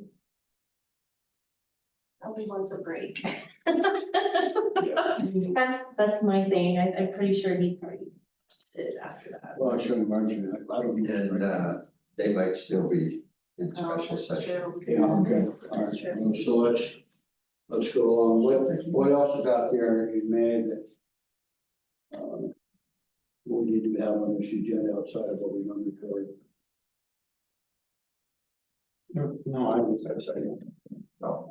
Probably wants a break. That's my thing. I'm pretty sure he probably did after that. Well, I shouldn't mention that, I don't know. And, they might still be in Oh, special that's session. true. Yeah, okay, all That's right, true. well, so let's go along, what else is out there in May that we need to have on this agenda outside of what we normally cover? No, I was saying. No.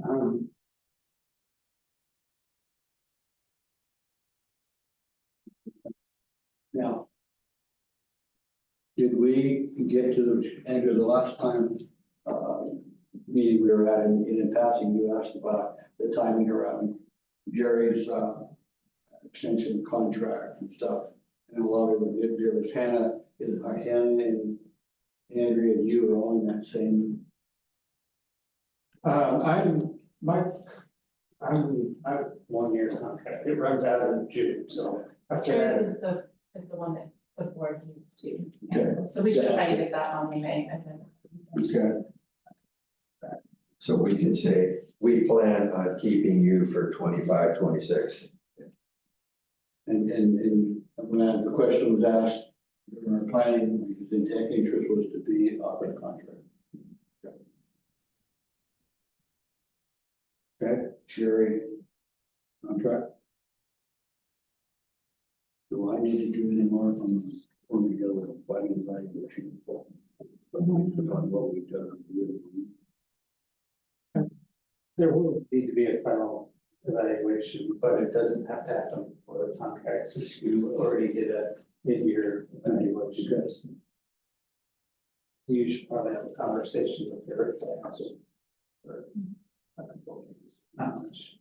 Now, did we get to the end of the last time, meeting we were at, in passing, you asked about the timing around Jerry's, extension of contract and stuff. And a lot of it, there was Hannah and Andrea and you were all in that same. I have 1 year contract, it runs out in June, so. Chair is the one that the board needs to handle, so we should try to get that on the May agenda. Okay. So we can say, we plan on keeping you for 25, 26. And when the question was asked, our planning, the interest was to be off the contract. Okay, Jerry, contract. Do I need to do any more on together with planning evaluation? On what we've done. There will need to be a final evaluation, but it doesn't have to happen before the contract, since you already did a mid-year evaluation. You should probably have a conversation with their council. Not much.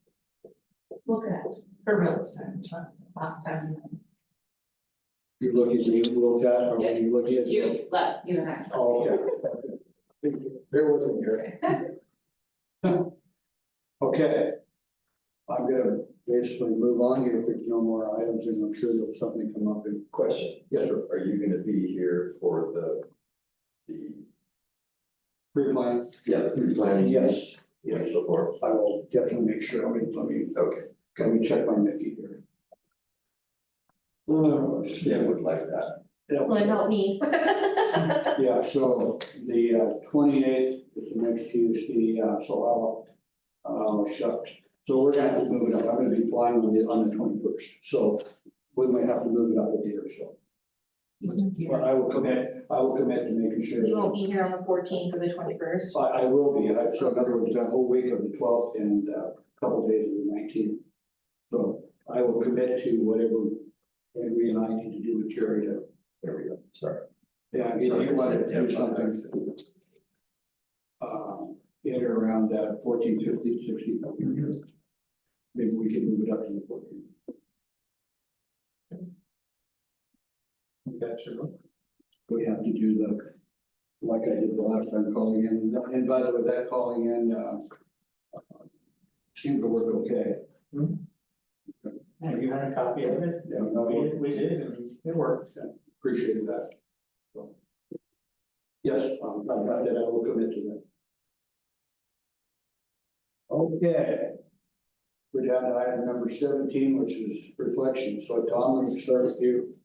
Look at, for real estate, last time. You're looking, so you looked at, or when you look at. You left, you and I. Oh, okay. There wasn't here. Okay. I'm gonna basically move on here if there's no more items, and I'm sure there's something come up in. Question. Yes, sir. Are you gonna be here for the Pre-plan? the pre-planning? Yes, Yeah, yes. so forth. I will definitely make sure, Okay, let me check my Mickey here. Oh, yeah, would like that. Will it help me? Yeah, so the 28th is the next Tuesday, so shucks. So we're gonna have to move it up. I'm gonna be flying on the 21st, so we might have to move it up a day or so. But I will commit to making sure. You won't be here on the 14th or the 21st. I will be, so in other words, that whole week of the 12th and a couple of days of the 19th. So I will commit to whatever Henry and I need to do with Jerry to There we go, sorry. Yeah, you wanted to do something. In or around that 14, 15, 16. Maybe we can move it up to the 14. Gotcha. We have to do the, like I did the last time, calling in, and by the way, that calling in, seemed to work okay. Yeah, you had a copy of it? Yeah, no, We did, and it worked. appreciated that. So, yes, I've got that, I will commit to that. Okay. We're down to item number 17, which is reflection. So Tom, I'm going to start with you.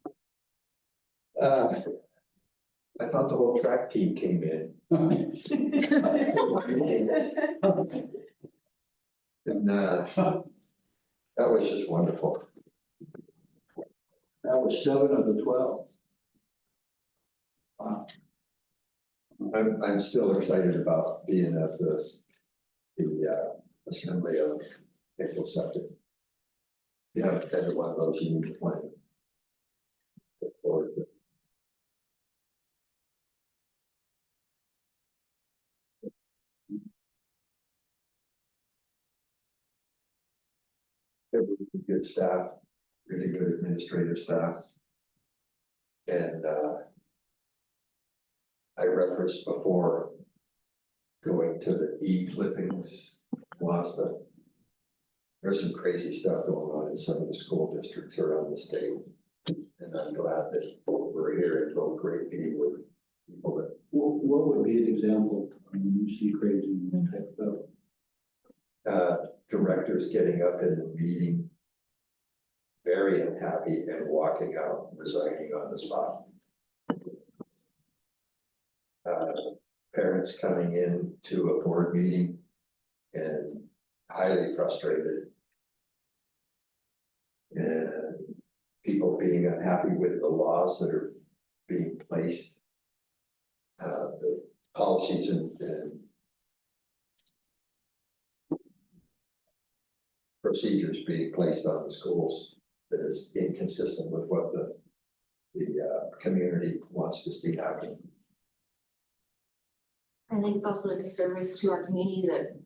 I thought the whole track team came in. And, that was just wonderful. That was 7 of the 12. Wow. I'm still excited about being at the assembly of April 2nd. You haven't been to one of those, you need to plan. Look forward to it. Really good staff, really good administrative staff. And I referenced before going to the e-clippings last night. There's some crazy stuff going on in some of the school districts around the state. And I'm glad that we're here in Little Grapeview with people that. What would be an example when you see crazy type stuff? Directors getting up in the meeting, very unhappy and walking out, resigning on the spot. Parents coming in to a board meeting and highly frustrated. And people being unhappy with the laws that are being placed. The policies and procedures being placed on the schools that is inconsistent with what the community wants to see happen. I think it's also a disservice to our community that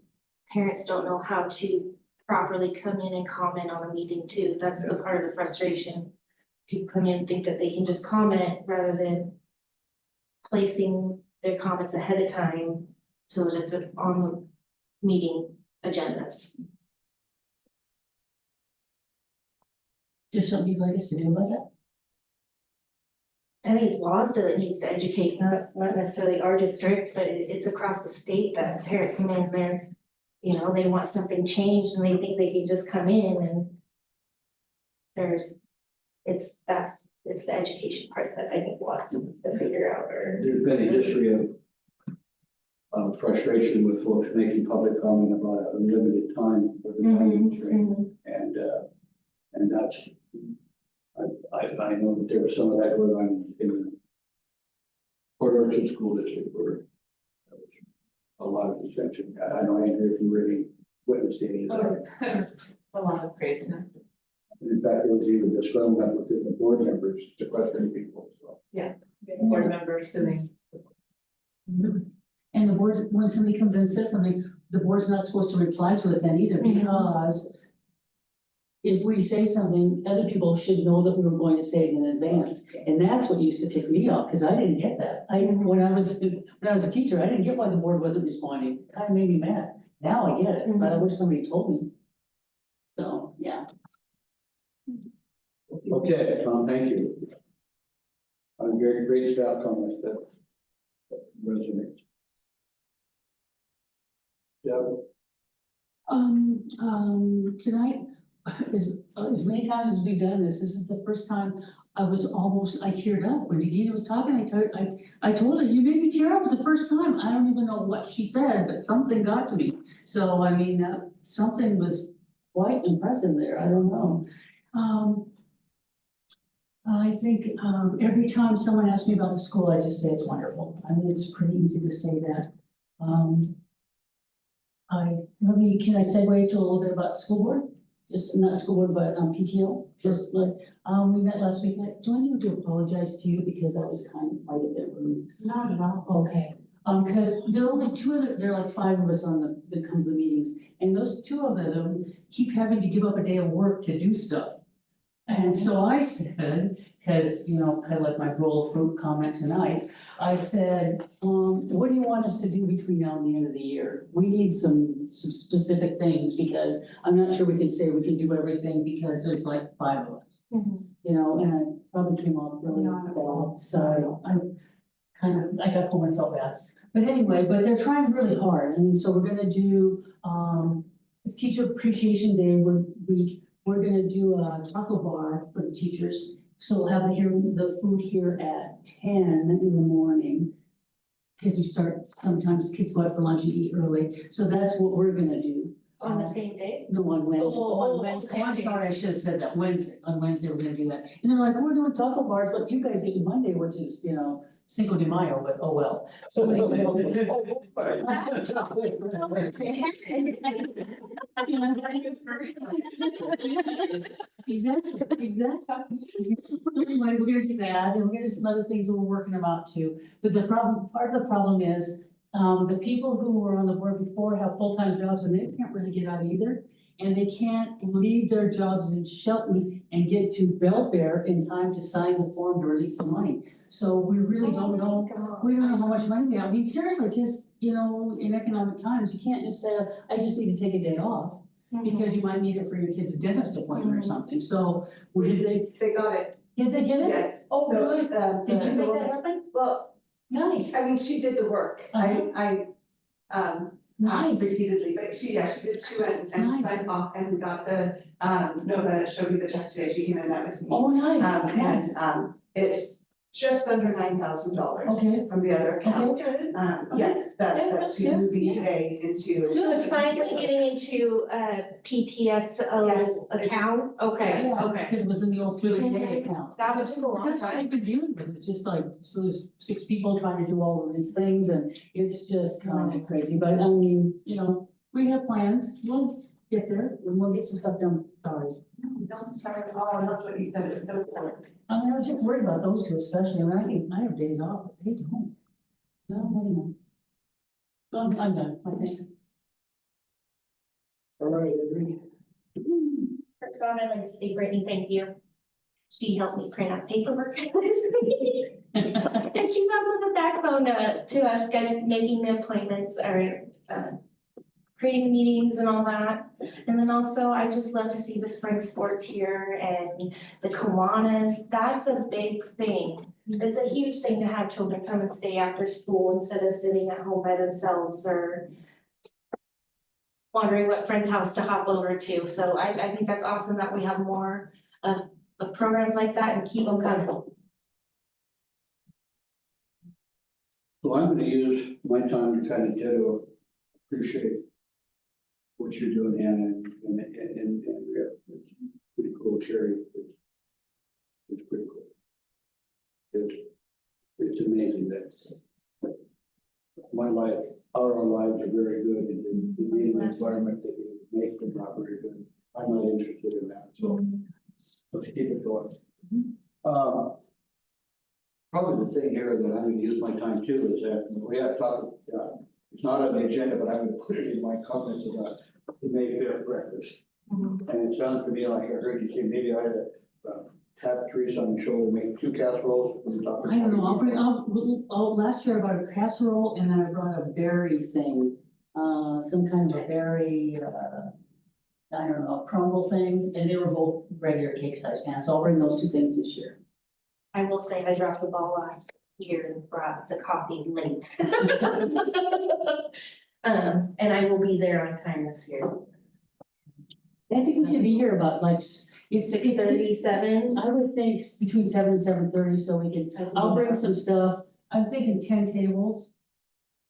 parents don't know how to properly come in and comment on a meeting too. That's the part of the frustration. People come in and think that they can just comment rather than placing their comments ahead of time, so that it's on the meeting agenda. There's something you'd like us to do about that? I think it's WASDA that needs to educate, not necessarily our district, but it's across the state that parents come in there. You know, they want something changed and they think they can just come in and it's the education part that I think WASDA needs to figure out or. There's been a history of frustration with folks making public comment about a limited time for the time constraint. And that's, I know that there was some of that going on in the Port Orchard School District where there was a lot of dissension. I don't know, Andrew, if you really witnessed any of that. There's a lot of craziness. In fact, it was even disgruntled within the board members to question people, so. Board members suing. And the board, when somebody comes in and says something, the board's not supposed to reply to it then either, because if we say something, other people should know that we were going to say it in advance. And that's what used to tick me off, because I didn't get that. When I was a teacher, I didn't get why the board wasn't responding. It kind of made me mad. Now I get it, but I wish somebody told me. So, yeah. Okay, Tom, thank you. Very great staff comments that resonate. Deb? Tonight, as many times as we've done this is the first time I teared up. When Deanna was talking, I told her, you made me tear up. It was the first time. I don't even know what she said, but something got to me. So, I mean, something was quite impressive there. I don't know. I think every time someone asks me about the school, I just say it's wonderful. I mean, it's pretty easy to say that. Can I segue to a little bit about the school board? just not school board, but PTO, just like, we met last week. Do I need to apologize to you because I was kind of quite a bit rude? Not at all. Okay, because there are only there are like 5 of us that come to the meetings, and those 2 of them keep having to give up a day of work to do stuff. And so I said, because, you know, kind of like my roll of fruit comment tonight, I said, what do you want us to do between now and the end of the year? We need some specific things, because I'm not sure we can say we can do everything, because there's like 5 of us. Mhm. You know, and I probably came off really bad, so I got home and felt bad. But anyway, but they're trying really hard, and so we're gonna do, Teacher Appreciation Day week. We're gonna do a taco bar for the teachers, so we'll have the food here at 10 in the morning. Because sometimes kids go out for lunch and eat early, so that's what we're gonna do. On the same day? No, on Wednesday. Oh, On Wednesday. I'm okay. sorry, I should have said that, Wednesday, on Wednesday, we're gonna do that. And they're like, we're doing taco bars, but you guys get Monday, which is, you know, Cinco de Mayo, but oh well. So anyway. Exactly. So anyway, we're gonna do that, and we're gonna do some other things that we're working about too. But part of the problem is, the people who were on the board before have full-time jobs and they can't really get out either. And they can't leave their jobs in Shelton and get to Belfair in time to sign the form to release the money. So we really don't know, we don't know how much money we have. I mean, seriously, because, you know, in economic times, you can't just say, I just need to take a day off. Because you might need it for your kid's dentist appointment or something. So They got it. did they get it? Yes. Oh, So, good. Did you make that happen? Well, Nice. I mean, she did the work. I asked Nice. repeatedly, but she did, she went and Nice. signed off and got the, Nova showed me the check today, she came and met with me. Oh, nice, nice. And, it's just under $9,000 Okay. from the other account. Okay. Yes, Yeah, that that's she's good. moving Yeah. today into. So it's finally getting into PTSO Yes. account? Okay, Yeah, okay. because it was in the old Twitter day account. That would take a long That's what I've time. been dealing with. It's just like, so there's 6 people trying to do all of these things, and it's just kind of crazy. But I mean, you know, we have plans. We'll get there and we'll get some stuff done. Sorry. No, sorry, I loved what you said, it was so important. I mean, I was just worried about those 2 especially. I mean, I think I have days off, but they don't. No, anyway. So I'm done, I think. All right, agree. First off, I'd like to say, Brittany, thank you. She helped me print out paperwork this week. And she's also the backbone to us getting, making the appointments or creating meetings and all that. And then also, I just love to see the spring sports here and the Kiwanis. That's a big thing. It's a huge thing to have children come and stay after school instead of sitting at home by themselves or wondering what friend's house to hop over to. So I think that's awesome that we have more of programs like that and keep them coming. So I'm gonna use my time to kind of ditto appreciate what you're doing, Anna, and Rip. It's pretty cool, Cherry. It's pretty cool. It's amazing that my life, our lives are very good, and the environment that you make them not very good. I'm not interested in that, so let's keep it going. Probably the thing here that I'm gonna use my time too is that we have talked, it's not on the agenda, but I would put it in my comments about the Mayfair breakfast. And it sounds to me like I heard you say maybe I have Teresa on the shoulder, make 2 casseroles. I don't know, last year I brought a casserole and then I brought a berry thing, some kind of a berry, I don't know, crumble thing, and they were both regular cake size pans, so I'll bring those 2 things this year. I will say I dropped the ball last year and brought the coffee late. And I will be there on time this year. I think we should be here about like, it's 6:37. I would think between 7 and 7:30, so we can, I'll bring some stuff, I'm thinking 10 tables.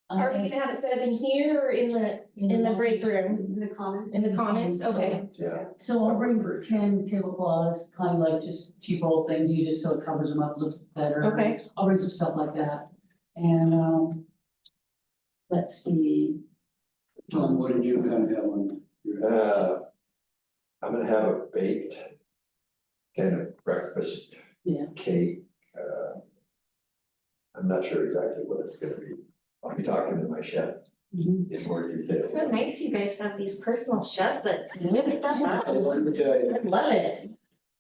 Are we gonna have it set up in here or in the break room? In the common. In the commons, okay. Yeah. So I'll bring 10 tablecloths, kind of like just cheap old things, you just so it covers them up, looks better. Okay. I'll bring some stuff like that, and, let's see. Tom, what did you kind of have on your? I'm gonna have a baked kind of breakfast Yeah. cake. I'm not sure exactly what it's gonna be. I'll be talking to my chef Mhm. in more detail. It's so nice you guys have these personal chefs that whip stuff up. I wanted to tell you, I love it.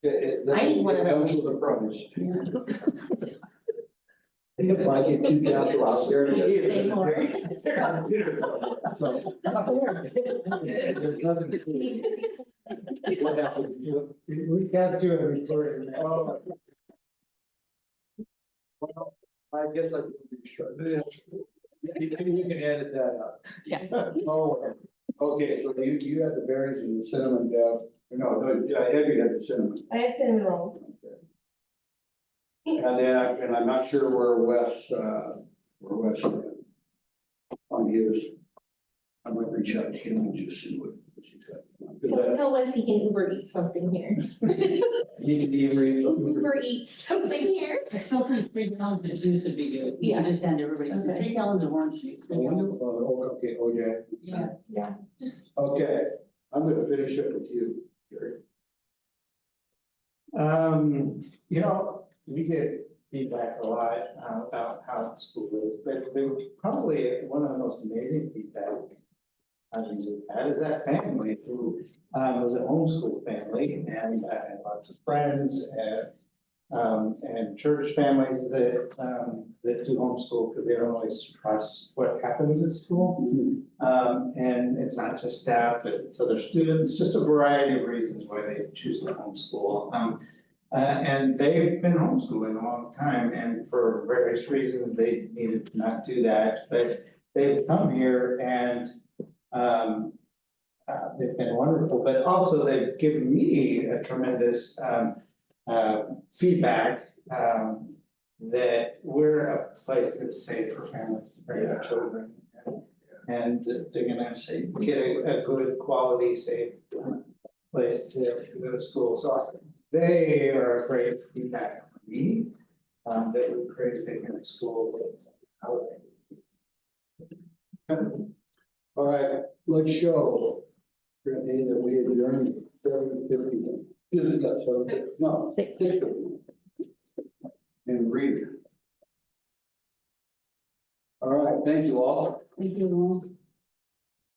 it I need one of comes those. with a price. If I get you down to our Say more. There's nothing to see. What happened? We capture a recording. Oh. Well, I guess I can be sure. Maybe we can edit that out. Yeah. Oh, okay, so you had the berries and the cinnamon, no, Debbie had the cinnamon. I had cinnamon rolls. And then, and I'm not sure where Wes, on his, I'm gonna reach out to him and just see what he's got. Tell Wes he can Uber eat something here. He can either eat something. Uber eat something here. I still think 3 gallons of juice would be good. Yeah, just send everybody some Okay. 3 gallons of orange juice. Okay, OJ. Yeah, Yeah. just, Okay, I'm gonna finish it with you, Gary. You know, we get feedback a lot about how the school is, but probably one of the most amazing feedback we've had is that family who was a homeschool family and had lots of friends and church families that do homeschool because they don't always trust what happens at school. And it's not just staff, but it's other students, just a variety of reasons why they choose to homeschool. And they've been homeschooling a long time, and for various reasons, they needed to not do that, but they've come here and they've been wonderful, but also they've given me a tremendous feedback that we're a place that's safe for families to bring their children. And that they're gonna get a good quality, safe place to go to school. So they are a great feedback for me, that would create a big school. All right, let's show. Brittany, that we adjourned 7:50. No, 6. And read. All right, thank you all. thank you.